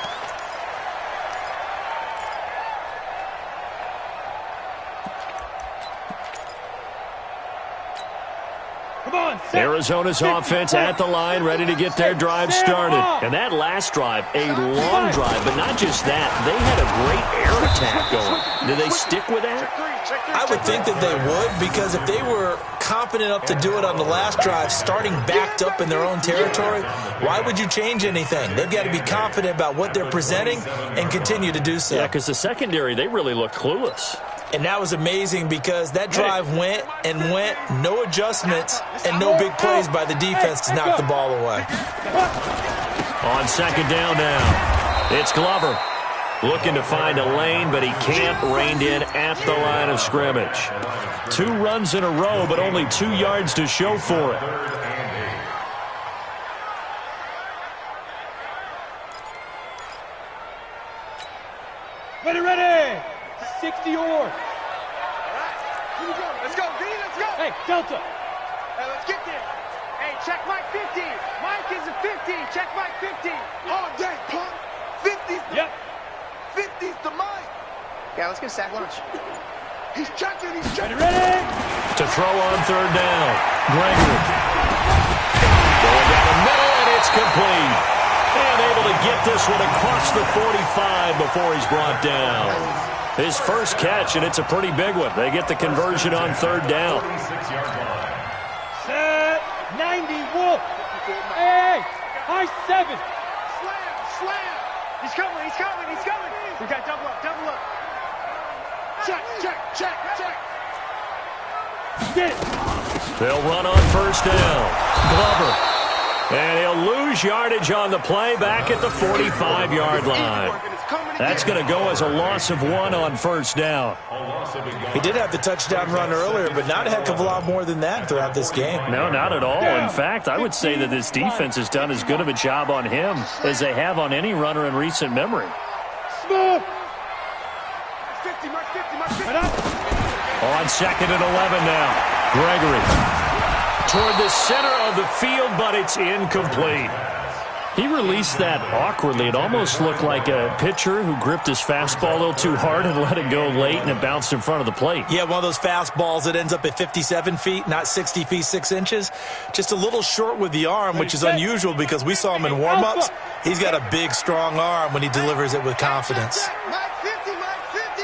Arizona's offense at the line, ready to get their drive started. And that last drive, a long drive, but not just that. They had a great air attack going. Do they stick with that? I would think that they would, because if they were confident enough to do it on the last drive, starting backed up in their own territory, why would you change anything? They've got to be confident about what they're presenting and continue to do so. Yeah, because the secondary, they really looked clueless. And that was amazing because that drive went and went, no adjustments, and no big plays by the defense to knock the ball away. On 2nd down now, it's Glover. Looking to find a lane, but he can't. Reined in at the line of scrimmage. 2 runs in a row, but only 2 yards to show for it. Ready, ready. 60 or. All right. Here we go. Let's go, B. Let's go. Hey, Delta. Hey, let's get there. Hey, check Mike 50. Mike is a 50. Check Mike 50. All day, punk. 50's the, Yep. 50's the Mike. Yeah, let's get a sack lunch. He's checking. He's checking. Ready? To throw on 3rd down, Gregory. Going down the middle, and it's complete. And able to get this one across the 45 before he's brought down. His first catch, and it's a pretty big one. They get the conversion on 3rd down. Set. 90. Wolf. Hey, high 7. Slam, slam. He's coming. He's coming. He's coming. We got double up. Double up. Check, check, check, check. Get it. They'll run on 1st down. Glover. And he'll lose yardage on the play back at the 45-yard line. That's going to go as a loss of 1 on 1st down. He did have the touchdown run earlier, but not a heck of a lot more than that throughout this game. No, not at all. In fact, I would say that this defense has done as good of a job on him as they have on any runner in recent memory. Smooth. 50, Mark 50, Mark 50. On 2nd and 11 now, Gregory. Toward the center of the field, but it's incomplete. He released that awkwardly. It almost looked like a pitcher who gripped his fastball a little too hard and let it go late, and it bounced in front of the plate. Yeah, one of those fastballs that ends up at 57 feet, not 60 feet, 6 inches. Just a little short with the arm, which is unusual because we saw him in warm-ups. He's got a big, strong arm when he delivers it with confidence. Mike 50, Mike 50.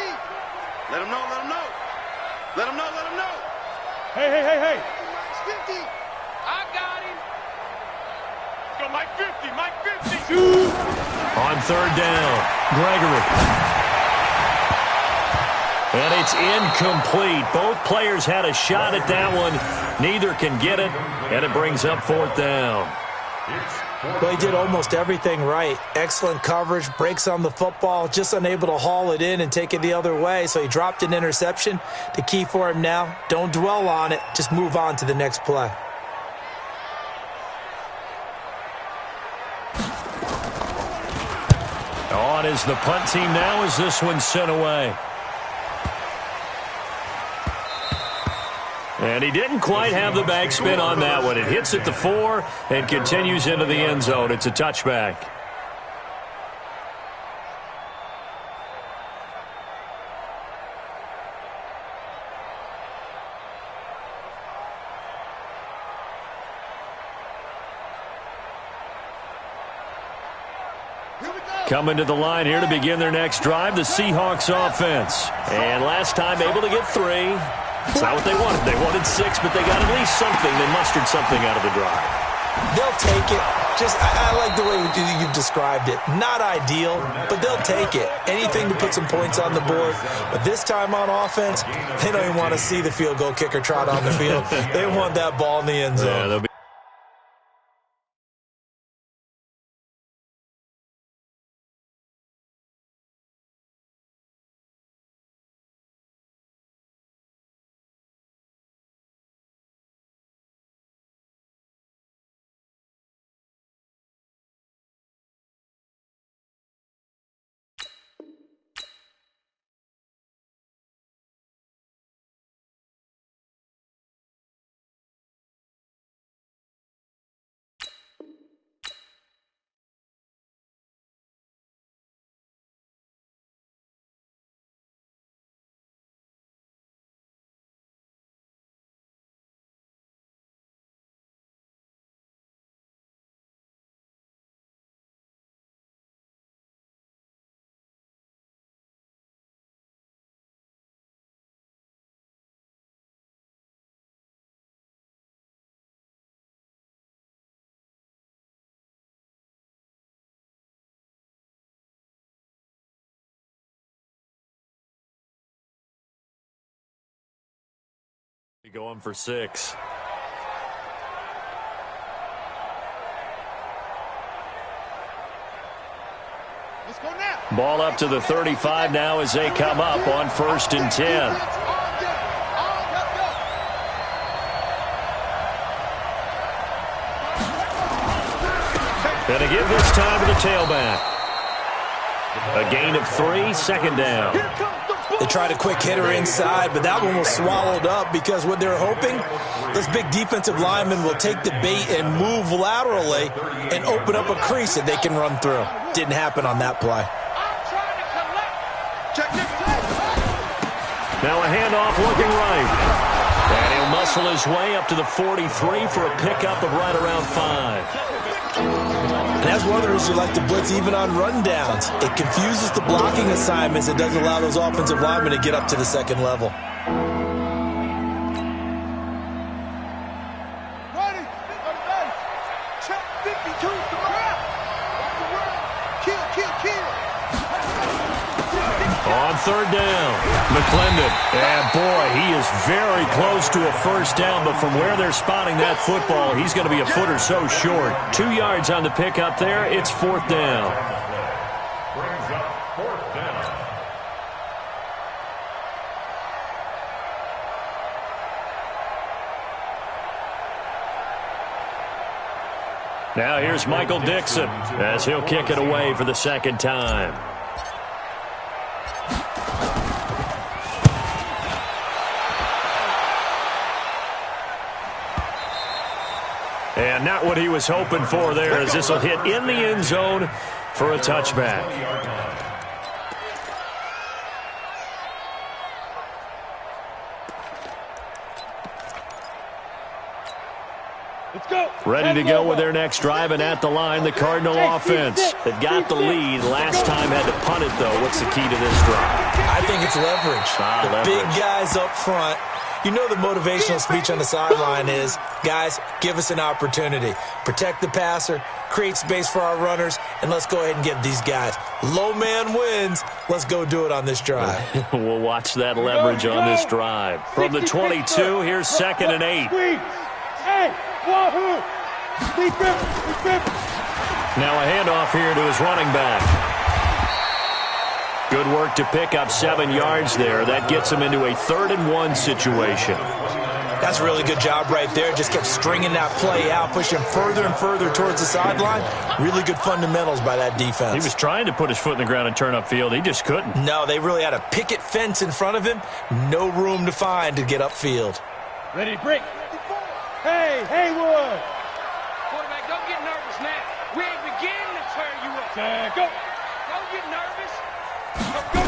Let him know, let him know. Let him know, let him know. Hey, hey, hey, hey. Mike's 50. I got him. Go, Mike 50, Mike 50. On 3rd down, Gregory. And it's incomplete. Both players had a shot at that one. Neither can get it, and it brings up 4th down. Well, he did almost everything right. Excellent coverage, breaks on the football, just unable to haul it in and take it the other way, so he dropped an interception. The key for him now, don't dwell on it, just move on to the next play. On is the punt team now as this one's sent away. And he didn't quite have the backspin on that one. It hits at the 4 and continues into the end zone. It's a touchback. Coming to the line here to begin their next drive, the Seahawks offense. And last time able to get 3. It's not what they wanted. They wanted 6, but they got at least something. They mustered something out of the drive. They'll take it. I like the way you've described it. Not ideal, but they'll take it. Anything to put some points on the board. But this time on offense, they don't even want to see the field goal kicker trot on the field. They want that ball in the end zone. Yeah, going for 6. Let's go now. Ball up to the 35 now as they come up on 1st and 10. And to give this time to the tailback. A gain of 3, 2nd down. They tried a quick hitter inside, but that one was swallowed up because what they're hoping, this big defensive lineman will take the bait and move laterally and open up a crease that they can run through. Didn't happen on that play. Now a handoff looking right. And he'll muscle his way up to the 43 for a pickup of right around 5. And that's one of the reasons you like to blitz even on rundowns. It confuses the blocking assignments. It doesn't allow those offensive linemen to get up to the 2nd level. Ready. Check 52 to the ground. Kill. On 3rd down, McClendon. And boy, he is very close to a 1st down, but from where they're spotting that football, he's going to be a foot or so short. 2 yards on the pickup there. It's 4th down. Brings up 4th down. Now here's Michael Dixon as he'll kick it away for the 2nd time. And not what he was hoping for there, as this will hit in the end zone for a touchback. Let's go. Ready to go with their next drive, and at the line, the Cardinal offense. They've got the lead. Last time had to punt it, though. What's the key to this drive? I think it's leverage. The big guys up front. You know the motivational speech on the sideline is, guys, give us an opportunity. Protect the passer, create space for our runners, and let's go ahead and get these guys. Low man wins. Let's go do it on this drive. We'll watch that leverage on this drive. From the 22, here's 2nd and 8. Hey, wahoo! Now a handoff here to his running back. Good work to pick up 7 yards there. That gets him into a 3rd and 1 situation. That's a really good job right there. Just kept stringing that play out, pushing further and further towards the sideline. Really good fundamentals by that defense. He was trying to put his foot in the ground and turn upfield. He just couldn't. No, they really had a picket fence in front of him. No room to find to get upfield. Ready, break. Hey, Haywood. Quarterback, don't get nervous now. We ain't beginning to tear you up. Set, go. Don't get nervous. Go.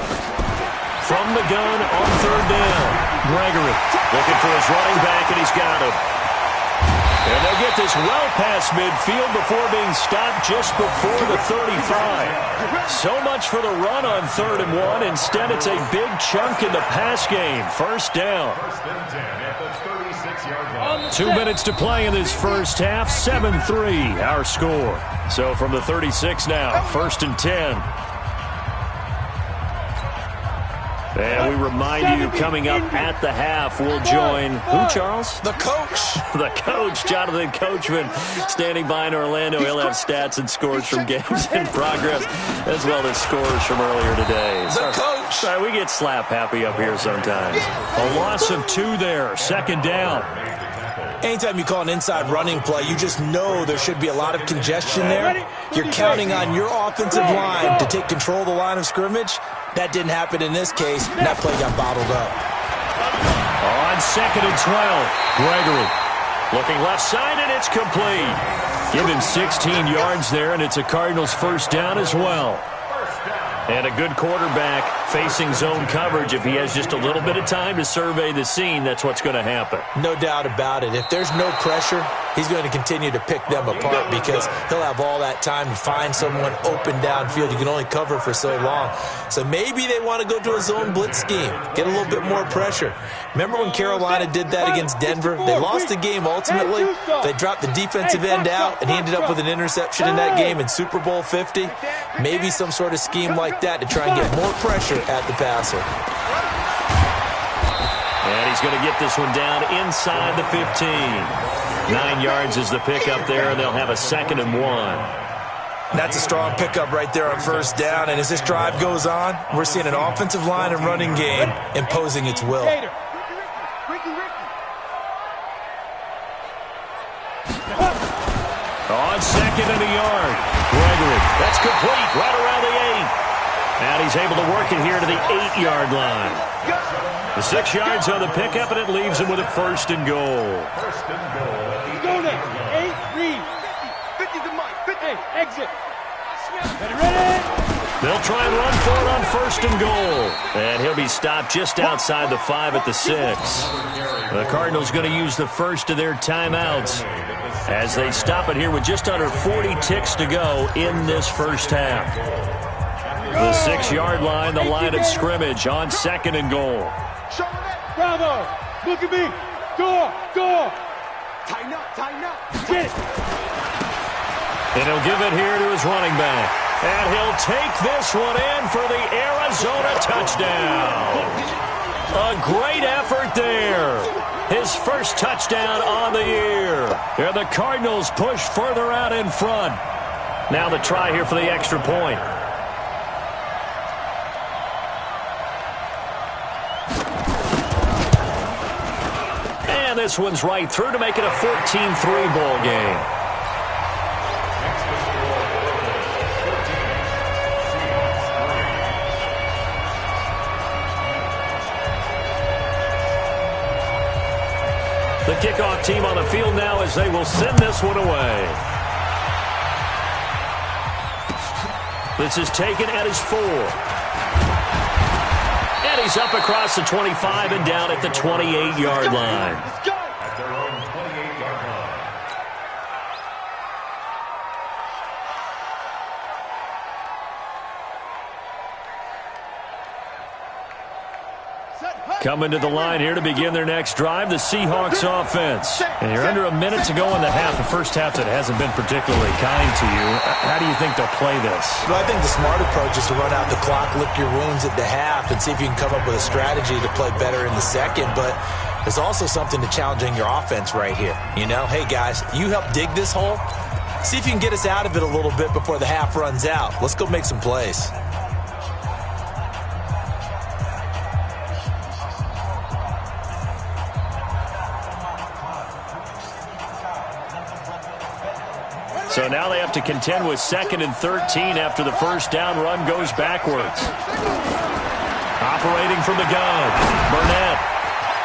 From the gun on third down. Gregory looking for his running back, and he's got him. And they'll get this well past midfield before being stopped just before the 35. So much for the run on 3rd and 1. Instead, it's a big chunk in the pass game. First down. First and 10 at the 36-yard line. 2 minutes to play in this first half. 7-3 our score. So from the 36 now, 1st and 10. And we remind you, coming up at the half, we'll join who, Charles? The coach. The coach, Jonathan Coachman, standing by in Orlando. He'll have stats and scores from games in progress, as well as scores from earlier today. The coach. Sorry, we get slap happy up here sometimes. A loss of 2 there, 2nd down. Anytime you call an inside running play, you just know there should be a lot of congestion there. You're counting on your offensive line to take control of the line of scrimmage. That didn't happen in this case, and that play got bottled up. On 2nd and 12, Gregory looking left side, and it's complete. Give him 16 yards there, and it's a Cardinals first down as well. And a good quarterback facing zone coverage. If he has just a little bit of time to survey the scene, that's what's going to happen. No doubt about it. If there's no pressure, he's going to continue to pick them apart because he'll have all that time to find someone open downfield. You can only cover for so long. So maybe they want to go to a zone blitz scheme, get a little bit more pressure. Remember when Carolina did that against Denver? They lost the game ultimately. They dropped the defensive end out, and he ended up with an interception in that game in Super Bowl 50. Maybe some sort of scheme like that to try and get more pressure at the passer. And he's going to get this one down inside the 15. 9 yards is the pickup there, and they'll have a 2nd and 1. That's a strong pickup right there on first down, and as this drive goes on, we're seeing an offensive line and running game imposing its will. On 2nd and a yard, Gregory. That's complete right around the 8. And he's able to work it here to the 8-yard line. The 6 yards on the pickup, and it leaves him with a 1st and goal. First and goal. Go now. 8, read. 50 to Mike. 50. Hey, exit. Ready? They'll try and run for it on 1st and goal. And he'll be stopped just outside the 5 at the 6. The Cardinals going to use the first of their timeouts as they stop it here with just under 40 ticks to go in this first half. The 6-yard line, the line of scrimmage on 2nd and goal. Bravo. Look at me. Go. Tighten up. Get it. And he'll give it here to his running back. And he'll take this one in for the Arizona touchdown. A great effort there. His first touchdown on the year. And the Cardinals push further out in front. Now the try here for the extra point. And this one's right through to make it a 14-3 ball game. The kickoff team on the field now as they will send this one away. This is taken at his 4. And he's up across the 25 and down at the 28-yard line. Let's go. At their own 28-yard line. Coming to the line here to begin their next drive, the Seahawks offense. And you're under a minute to go in the half. The first half that hasn't been particularly kind to you. How do you think they'll play this? Well, I think the smart approach is to run out the clock, lick your wounds at the half, and see if you can come up with a strategy to play better in the second. But there's also something to challenging your offense right here. You know, hey, guys, you help dig this hole. See if you can get us out of it a little bit before the half runs out. Let's go make some plays. So now they have to contend with 2nd and 13 after the first down run goes backwards. Operating from the gun, Burnett.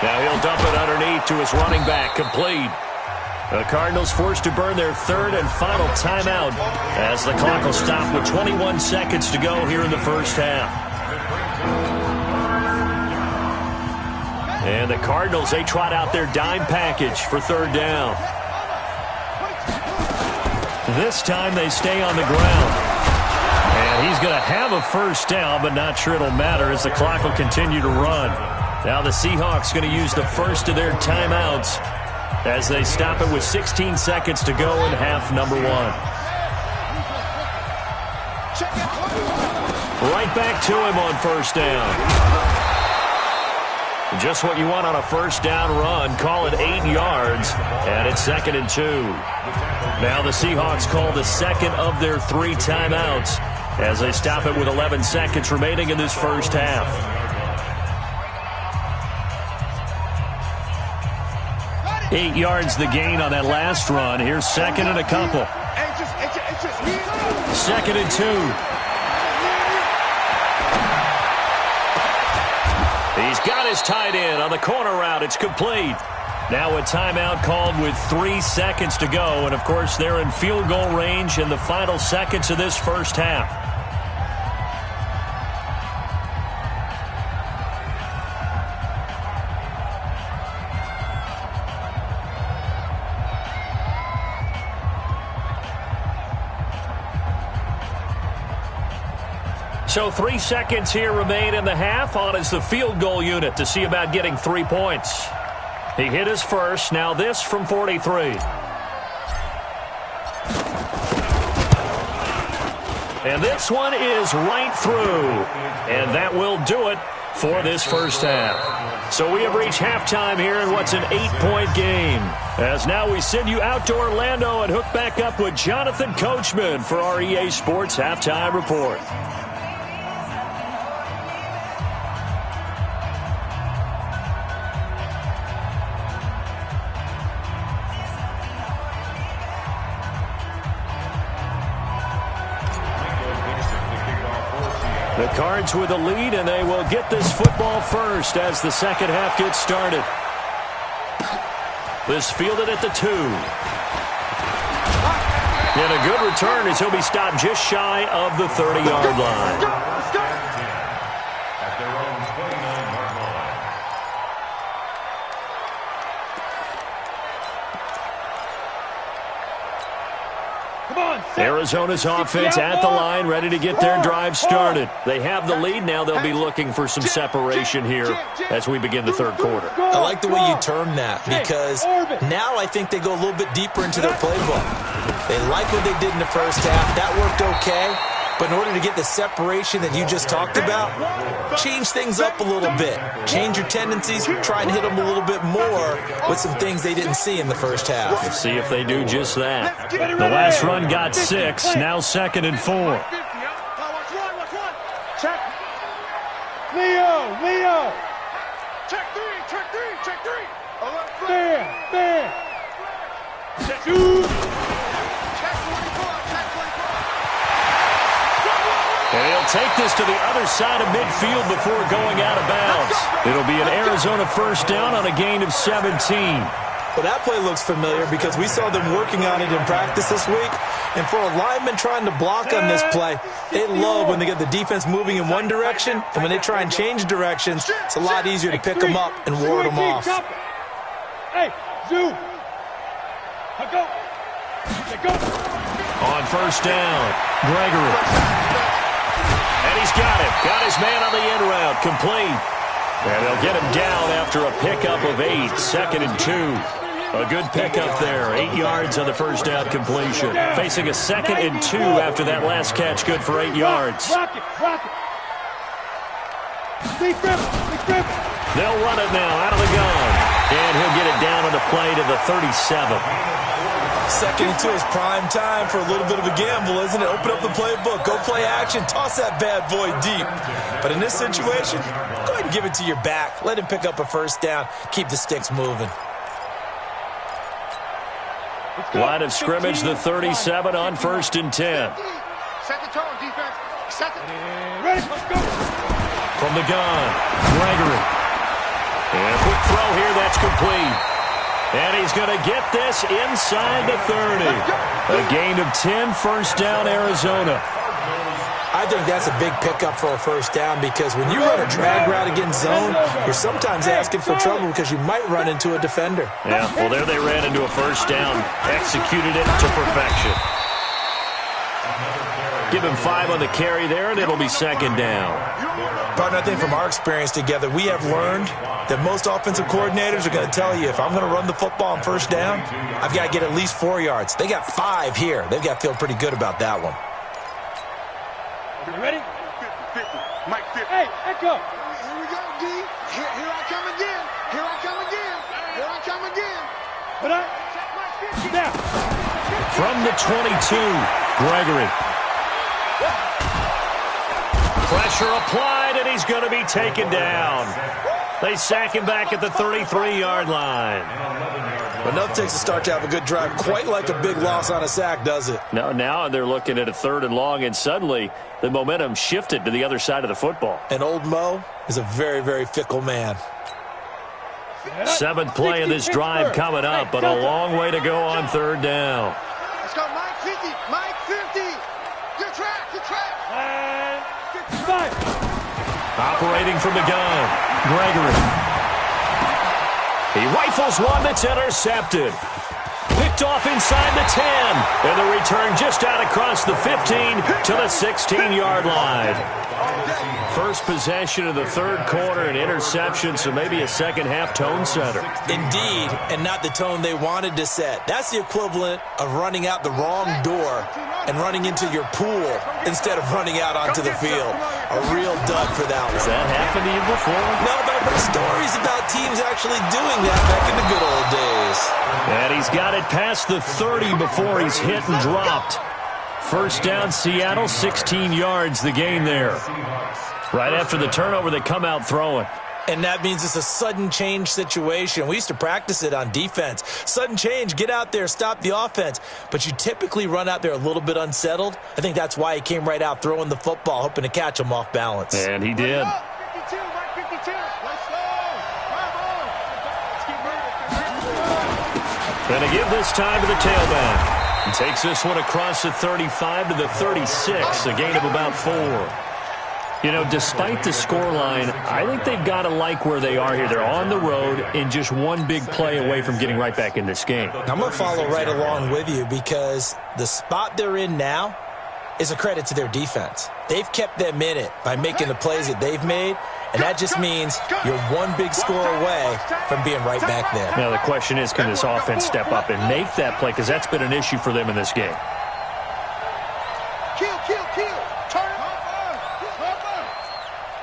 Now he'll dump it underneath to his running back, complete. The Cardinals forced to burn their third and final timeout as the clock will stop with 21 seconds to go here in the first half. And the Cardinals, they trot out their dime package for third down. This time they stay on the ground. And he's going to have a first down, but not sure it'll matter as the clock will continue to run. Now the Seahawks going to use the first of their timeouts as they stop it with 16 seconds to go in half number one. Right back to him on first down. Just what you want on a first down run. Call it 8 yards, and it's 2nd and 2. Now the Seahawks call the second of their 3 timeouts as they stop it with 11 seconds remaining in this first half. Eight yards the gain on that last run. Here's 2nd and a couple. 2nd and 2. He's got his tight end on the corner route. It's complete. Now a timeout called with 3 seconds to go. And, of course, they're in field goal range in the final seconds of this first half. So 3 seconds here remain in the half. On is the field goal unit to see about getting 3 points. He hit his first. Now this from 43. And this one is right through. And that will do it for this first half. So we have reached halftime here in what's an 8-point game. As now we send you out to Orlando and hook back up with Jonathan Coachman for our EA Sports Halftime Report. The Cards with the lead, and they will get this football first as the second half gets started. This fielded at the 2. And a good return as he'll be stopped just shy of the 30-yard line. At their own 29-yard line. Arizona's offense at the line, ready to get their drive started. They have the lead. Now they'll be looking for some separation here as we begin the third quarter. I like the way you term that because now I think they go a little bit deeper into their playbook. They like what they did in the first half. That worked okay. But in order to get the separation that you just talked about, change things up a little bit. Change your tendencies, try and hit them a little bit more with some things they didn't see in the first half. Let's see if they do just that. The last run got 6, now 2nd and 4. Check. Leo. Check 3. Fair. Shoot. Check 24. And he'll take this to the other side of midfield before going out of bounds. It'll be an Arizona first down on a gain of 17. Well, that play looks familiar because we saw them working on it in practice this week. And for a lineman trying to block on this play, they love when they get the defense moving in one direction. And when they try and change directions, it's a lot easier to pick them up and ward them off. Hey, Zoo. Go. On first down, Gregory. And he's got it. Got his man on the end route. Complete. And they'll get him down after a pickup of 8. 2nd and 2. A good pickup there. 8 yards on the first down completion. Facing a 2nd and 2 after that last catch. Good for 8 yards. Rock it. They'll run it now out of the gun. And he'll get it down on the play to the 37. 2nd and 2 is prime time for a little bit of a gamble, isn't it? Open up the playbook, go play action, toss that bad boy deep. But in this situation, go ahead and give it to your back. Let him pick up a first down. Keep the sticks moving. Line of scrimmage, the 37 on 1st and 10. Set the tone, defense. Set it. Ready, let's go. From the gun, Gregory. And quick throw here, that's complete. And he's going to get this inside the 30. A gain of 10, first down, Arizona. I think that's a big pickup for a first down because when you run a drag route against zone, you're sometimes asking for trouble because you might run into a defender. Yeah, well, there they ran into a first down, executed it to perfection. Give him 5 on the carry there, and it'll be second down. Partner, I think from our experience together, we have learned that most offensive coordinators are going to tell you, if I'm going to run the football on first down, I've got to get at least 4 yards. They got 5 here. They've got to feel pretty good about that one. You ready? 50. Mike 50. Hey, Echo. Here we go, D. Here I come again. Here I come again. Here I come again. Put up. Now. From the 22, Gregory. Pressure applied, and he's going to be taken down. They sack him back at the 33-yard line. But enough takes to start to have a good drive. Quite like a big loss on a sack, does it? Now they're looking at a 3rd and long, and suddenly the momentum shifted to the other side of the football. And old Mo is a very, very fickle man. 7th play of this drive coming up, but a long way to go on 3rd down. Let's go, Mike 50. Mike 50. Good track. Good track. And 5. Operating from the gun, Gregory. He rifles one that's intercepted. Picked off inside the 10. And the return just out across the 15 to the 16-yard line. First possession of the 3rd quarter, an interception, so maybe a second-half tone setter. Indeed, and not the tone they wanted to set. That's the equivalent of running out the wrong door and running into your pool instead of running out onto the field. A real dud for that one. Has that happened to you before? No, but I've heard stories about teams actually doing that back in the good old days. And he's got it past the 30 before he's hit and dropped. First down, Seattle, 16 yards, the gain there. Right after the turnover, they come out throwing. And that means it's a sudden change situation. We used to practice it on defense. Sudden change, get out there, stop the offense. But you typically run out there a little bit unsettled. I think that's why he came right out throwing the football, hoping to catch him off balance. And he did. 52, Mike 52. Let's go. Bravo. Let's keep moving. Going to give this time to the tailback. He takes this one across the 35 to the 36, a gain of about 4. You know, despite the scoreline, I think they've got to like where they are here. They're on the road and just one big play away from getting right back in this game. I'm going to follow right along with you because the spot they're in now is a credit to their defense. They've kept them in it by making the plays that they've made, and that just means you're one big score away from being right back there. Now, the question is, can this offense step up and make that play? Because that's been an issue for them in this game. Kill. Turn it.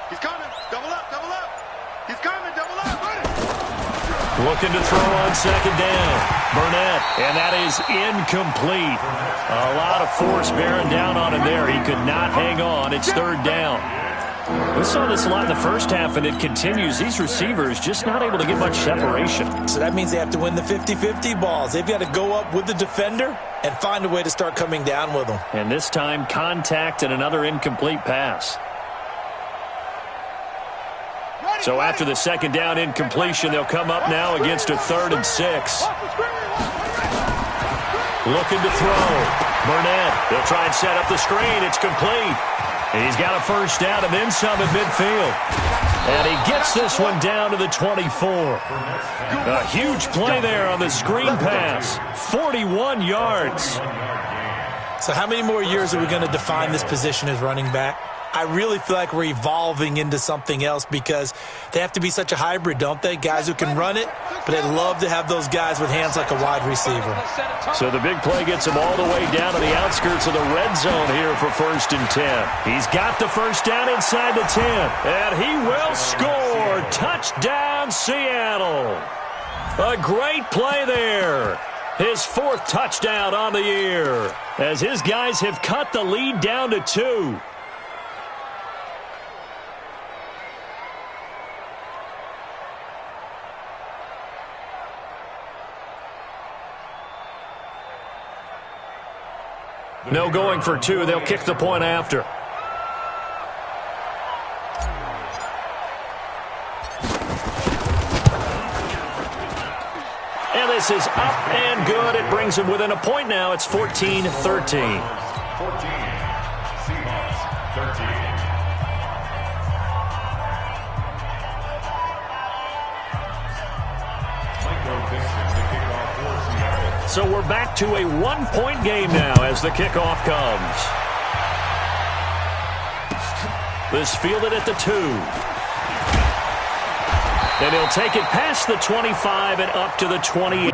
He's coming. Double up. He's coming. Double up. Looking to throw on second down. Burnett, and that is incomplete. A lot of force bearing down on him there. He could not hang on. It's 3rd down. We saw this a lot in the first half, and it continues. These receivers just not able to get much separation. So that means they have to win the 50-50 balls. They've got to go up with the defender and find a way to start coming down with them. And this time, contact and another incomplete pass. So after the second down incompletion, they'll come up now against a 3rd and 6. Looking to throw. Burnett, they'll try and set up the screen. It's complete. And he's got a first down and then some at midfield. And he gets this one down to the 24. A huge play there on the screen pass. 41 yards. So how many more years are we going to define this position as running back? I really feel like we're evolving into something else because they have to be such a hybrid, don't they? Guys who can run it, but they'd love to have those guys with hands like a wide receiver. So the big play gets him all the way down to the outskirts of the red zone here for 1st and 10. He's got the first down inside the 10, and he will score. Touchdown, Seattle. A great play there. His 4th touchdown on the year as his guys have cut the lead down to 2. No going for 2. They'll kick the point after. This is up and good. It brings them within a point now. It's 14-13. 14. Seahawks 13. So we're back to a one-point game now as the kickoff comes. This fielded at the 2. And he'll take it past the 25 and up to the 28.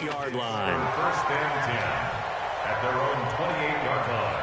Yard line. First and 10 at their own 28-yard line.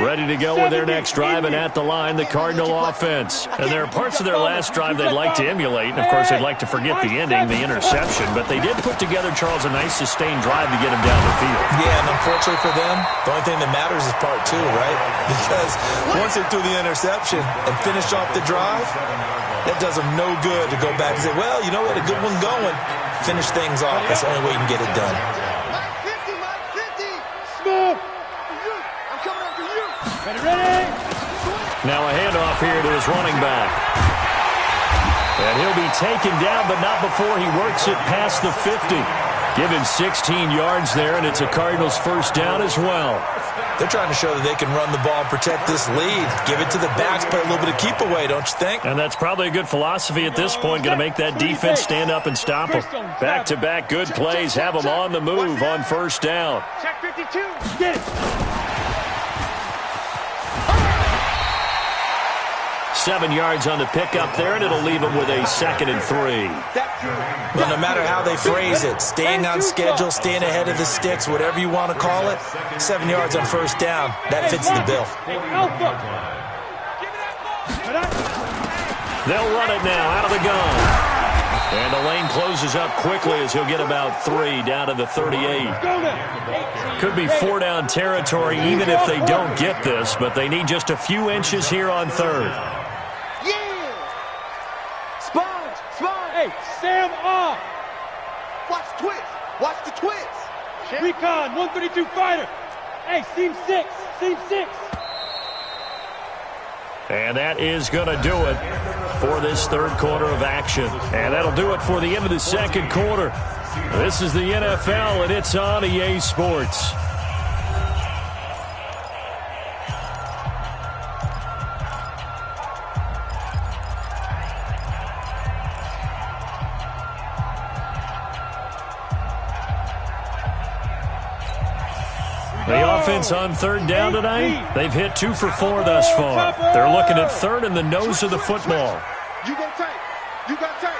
Ready to go with their next drive, and at the line, the Cardinal offense. And there are parts of their last drive they'd like to emulate, and of course they'd like to forget the ending, the interception, but they did put together, Charles, a nice sustained drive to get him down the field. Yeah, and unfortunately for them, the only thing that matters is part 2, right? Because once they threw the interception and finished off the drive, that does them no good to go back and say, well, you know, we had a good one going. Finish things off. That's the only way you can get it done. Ready? Now a handoff here to his running back. And he'll be taken down, but not before he works it past the 50. Give him 16 yards there, and it's a Cardinals first down as well. They're trying to show that they can run the ball and protect this lead. Give it to the backs, play a little bit of keep away, don't you think? And that's probably a good philosophy at this point, going to make that defense stand up and stop them. Back-to-back good plays, have them on the move on first down. Check 52. Get it. 7 yards on the pickup there, and it'll leave them with a 2nd and 3. Well, no matter how they phrase it, staying on schedule, staying ahead of the sticks, whatever you want to call it, 7 yards on first down, that fits the bill. They'll run it now out of the gun. And the lane closes up quickly as he'll get about 3 down to the 38. Could be 4-down territory even if they don't get this, but they need just a few inches here on 3rd. Hey, Sam off. Watch the twist. Watch the twist. Recon, 132 fighter. Hey, seam 6. Seam 6. And that is going to do it for this 3rd quarter of action. And that'll do it for the end of the 2nd quarter. This is the NFL, and it's on EA Sports. The offense on 3rd down tonight, they've hit 2 for 4 thus far. They're looking at 3rd and the nose of the football. You go tight. You got tight.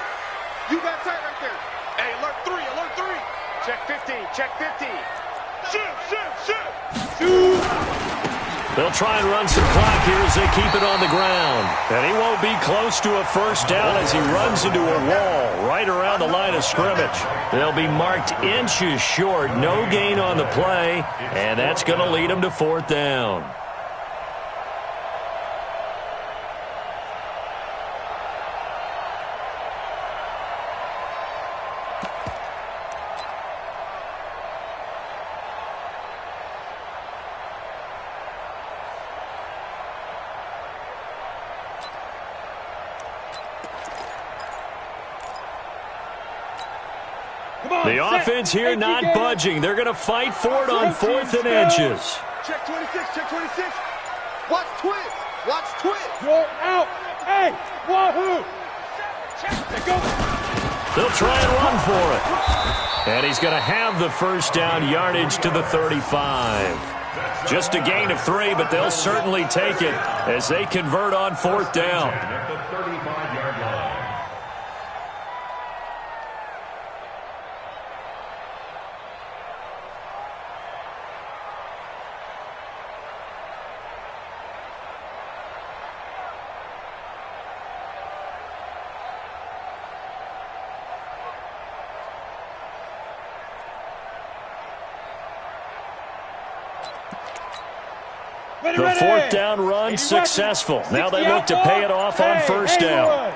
You got tight right there. Hey, alert 3, alert 3. Check 15, check 15. Shoot. They'll try and run some clock here as they keep it on the ground. And he won't be close to a first down as he runs into a wall right around the line of scrimmage. They'll be marked inches short. No gain on the play, and that's going to lead them to 4th down. The offense here not budging. They're going to fight for it on 4th and inches. Check 26, check 26. Watch twist, watch twist. You're out. Hey, wahoo. Check, go. They'll try and run for it. And he's going to have the first down, yardage to the 35. Just a gain of 3, but they'll certainly take it as they convert on 4th down. At the 35-yard line. The 4th down run successful. Now they look to pay it off on 1st down.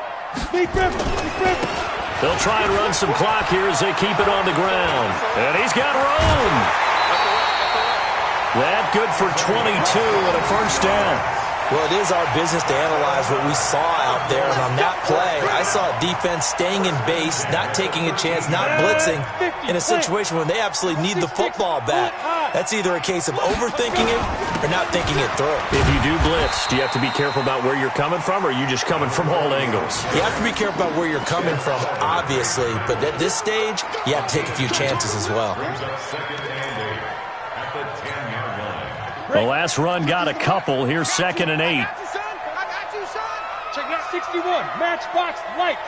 They'll try and run some clock here as they keep it on the ground. And he's got room. That good for 22 and a 1st down. Well, it is our business to analyze what we saw out there. And on that play, I saw a defense staying in base, not taking a chance, not blitzing in a situation when they absolutely need the football back. That's either a case of overthinking it or not thinking it through. If you do blitz, do you have to be careful about where you're coming from, or are you just coming from all angles? You have to be careful about where you're coming from, obviously. But at this stage, you have to take a few chances as well. The last run got a couple. Here's 2nd and 8. I got you, son. Check out 61. Matchbox lights.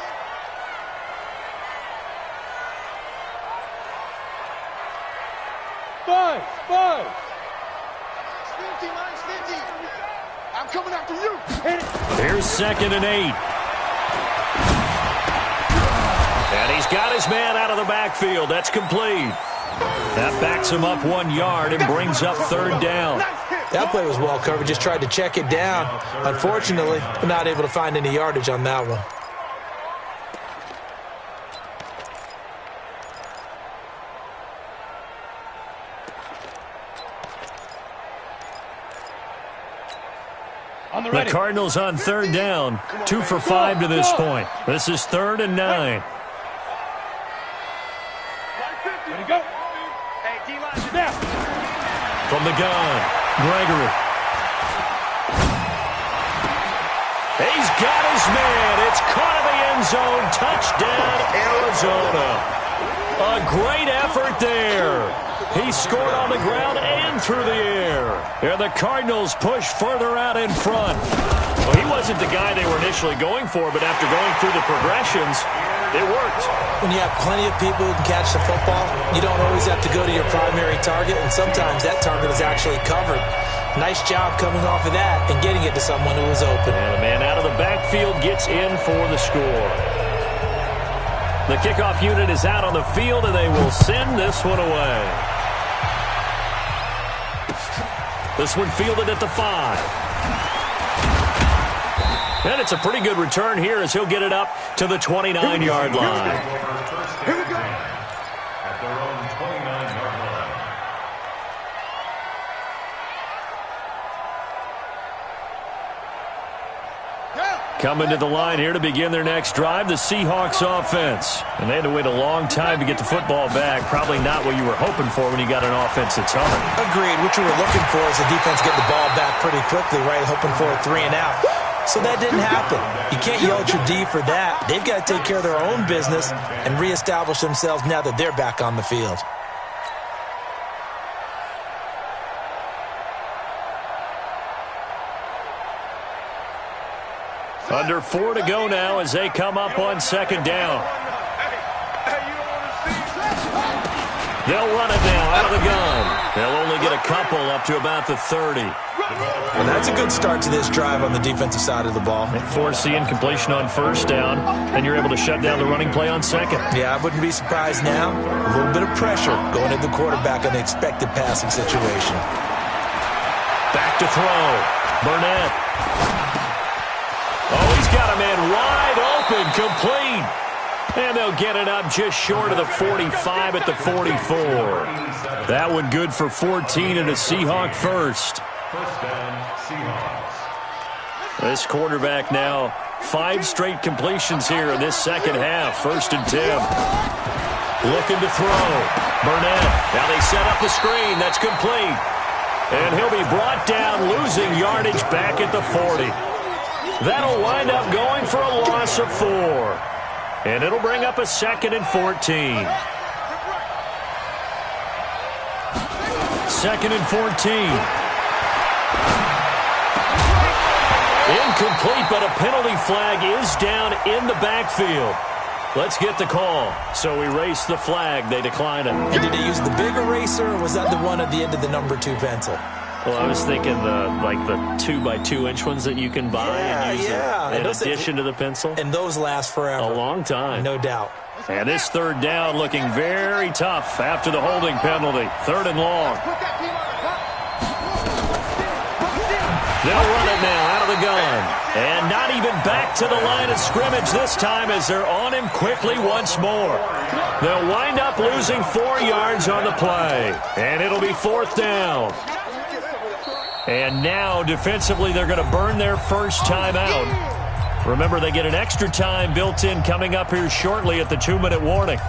Buzz. 50, minus 50. I'm coming after you. Here's 2nd and 8. And he's got his man out of the backfield. That's complete. That backs him up 1 yard and brings up 3rd down. That play was well covered. Just tried to check it down. Unfortunately, we're not able to find any yardage on that one. The Cardinals on 3rd down. 2 for 5 to this point. This is 3rd and 9. Ready to go. Hey, D-line. Snap. From the gun, Gregory. He's got his man. It's caught in the end zone. Touchdown, Arizona. A great effort there. He scored on the ground and through the air. And the Cardinals push further out in front. Well, he wasn't the guy they were initially going for, but after going through the progressions, it worked. When you have plenty of people who can catch the football, you don't always have to go to your primary target, and sometimes that target is actually covered. Nice job coming off of that and getting it to someone who was open. And the man out of the backfield gets in for the score. The kickoff unit is out on the field, and they will send this one away. This one fielded at the 5. And it's a pretty good return here as he'll get it up to the 29-yard line. Here we go. At their own 29-yard line. Coming to the line here to begin their next drive, the Seahawks offense. And they had to wait a long time to get the football back. Probably not what you were hoping for when you got an offense that's humming. Agreed. What you were looking for is the defense get the ball back pretty quickly, right? Hoping for a 3 and out. So that didn't happen. You can't yell at your D for that. They've got to take care of their own business and reestablish themselves now that they're back on the field. Under 4 to go now as they come up on 2nd down. They'll run it now out of the gun. They'll only get a couple up to about the 30. And that's a good start to this drive on the defensive side of the ball. Force the incompletion on 1st down, and you're able to shut down the running play on 2nd. Yeah, I wouldn't be surprised now. A little bit of pressure going at the quarterback in the expected passing situation. Back to throw. Burnett. Oh, he's got a man wide open, complete. And they'll get it up just short of the 45 at the 44. That one good for 14 and a Seahawk first. First down, Seahawks. This quarterback now 5 straight completions here in this second half. 1st and 10. Looking to throw. Burnett. Now they set up the screen. That's complete. And he'll be brought down, losing yardage back at the 40. That'll wind up going for a loss of 4. And it'll bring up a 2nd and 14. 2nd and 14. Incomplete, but a penalty flag is down in the backfield. Let's get the call. So erase the flag. They decline it. And did he use the big eraser, or was that the one at the end of the number 2 pencil? Well, I was thinking the 2x2-inch ones that you can buy and use in addition to the pencil. And those last forever. A long time. No doubt. And this 3rd down looking very tough after the holding penalty. 3rd and long. They'll run it now out of the gun. And not even back to the line of scrimmage this time as they're on him quickly once more. They'll wind up losing 4 yards on the play. And it'll be 4th down. And now defensively they're going to burn their first time out. Remember, they get an extra time built in coming up here shortly at the 2-minute warning.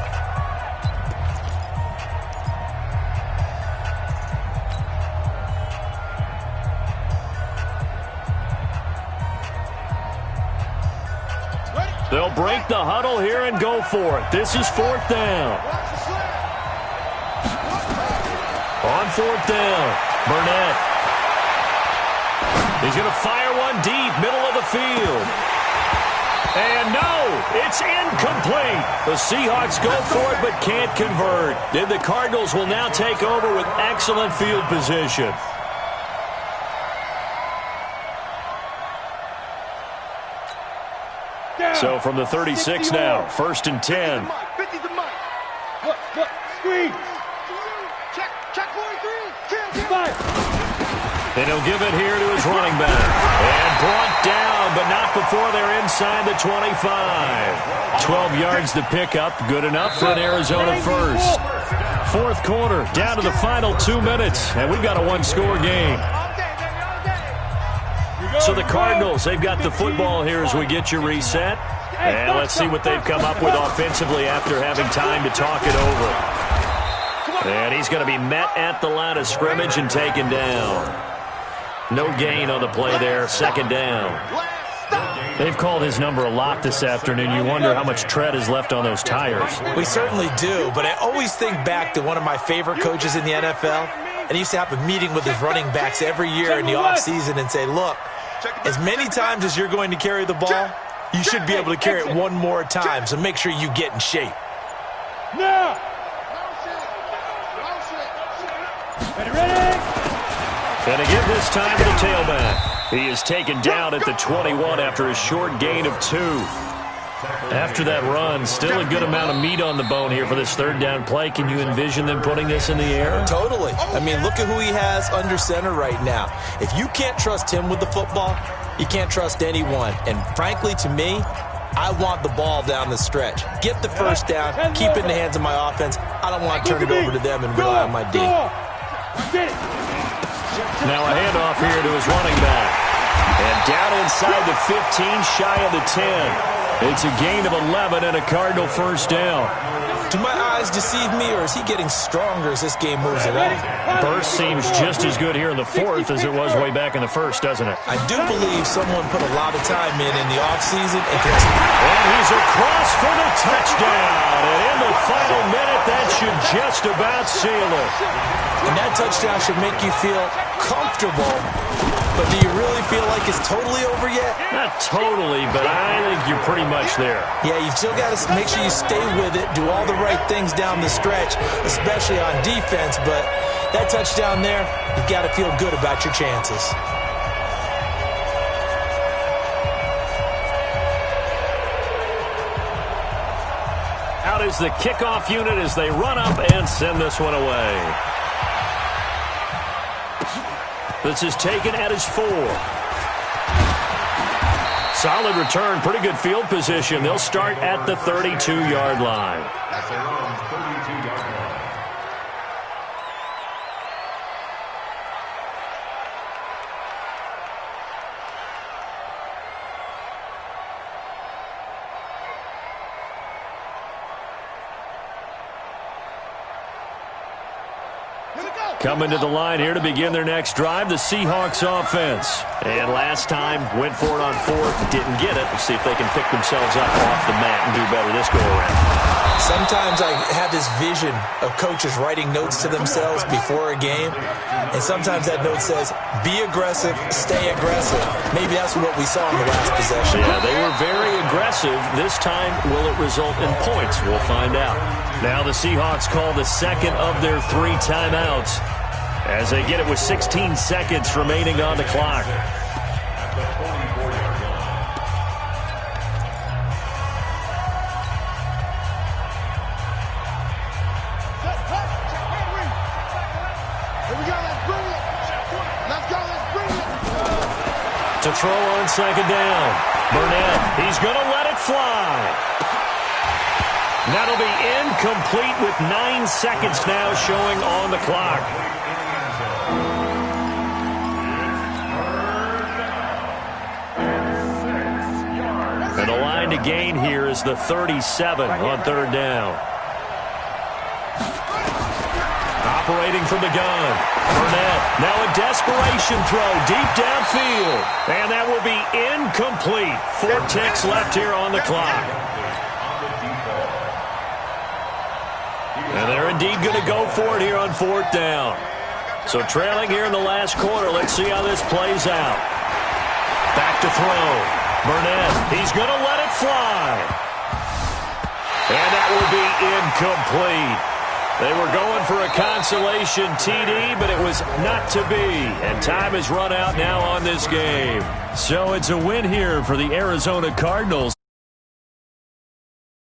They'll break the huddle here and go for it. This is 4th down. On 4th down, Burnett. He's going to fire one deep, middle of the field. And no, it's incomplete. The Seahawks go for it but can't convert. And the Cardinals will now take over with excellent field position. So from the 36 now, 1st and 10. Look, screen. Check 43. Fire. And he'll give it here to his running back. And brought down, but not before they're inside the 25. 12 yards to pick up. Good enough for an Arizona first. 4th quarter, down to the final 2 minutes. And we've got a 1-score game. So the Cardinals, they've got the football here as we get you reset. And let's see what they've come up with offensively after having time to talk it over. And he's going to be met at the line of scrimmage and taken down. No gain on the play there, 2nd down. They've called his number a lot this afternoon. You wonder how much tread is left on those tires. We certainly do, but I always think back to one of my favorite coaches in the NFL. And he used to have a meeting with his running backs every year in the offseason and say, look, as many times as you're going to carry the ball, you should be able to carry it one more time, so make sure you get in shape. Now. Ready? And to give this time to the tailback. He is taken down at the 21 after a short gain of 2. After that run, still a good amount of meat on the bone here for this 3rd down play. Can you envision them putting this in the air? Totally. I mean, look at who he has under center right now. If you can't trust him with the football, you can't trust anyone. And frankly, to me, I want the ball down the stretch. Get the 1st down, keep it in the hands of my offense. I don't want to turn it over to them and rely on my D. Now a handoff here to his running back. And down inside the 15, shy of the 10. It's a gain of 11 and a Cardinal 1st down. Do my eyes deceive me, or is he getting stronger as this game moves along? Burst seems just as good here in the 4th as it was way back in the 1st, doesn't it? I do believe someone put a lot of time in the offseason and continue. And he's across for the touchdown. And in the final minute, that should just about seal it. And that touchdown should make you feel comfortable. But do you really feel like it's totally over yet? Not totally, but I think you're pretty much there. Yeah, you've still got to make sure you stay with it, do all the right things down the stretch, especially on defense. But that touchdown there, you've got to feel good about your chances. Out is the kickoff unit as they run up and send this one away. This is taken at his 4. Solid return, pretty good field position. They'll start at the 32-yard line. That's their own 32-yard line. Coming to the line here to begin their next drive, the Seahawks offense. And last time, went for it on fourth, didn't get it. Let's see if they can pick themselves up off the mat and do better this go-around. Sometimes I have this vision of coaches writing notes to themselves before a game, and sometimes that note says, be aggressive, stay aggressive. Maybe that's what we saw in the last possession. Yeah, they were very aggressive. This time, will it result in points? We'll find out. Now the Seahawks call the second of their 3 timeouts as they get it with 16 seconds remaining on the clock. To throw on second down. Burnett, he's going to let it fly. That'll be incomplete with 9 seconds now showing on the clock. And the line to gain here is the 37 on third down. Operating from the gun. Burnett, now a desperation throw deep downfield. And that will be incomplete. 4 ticks left here on the clock. And they're indeed going to go for it here on fourth down. So trailing here in the last quarter. Let's see how this plays out. Back to throw. Burnett, he's going to let it fly. And that will be incomplete. They were going for a consolation TD, but it was not to be. And time has run out now on this game. So it's a win here for the Arizona Cardinals.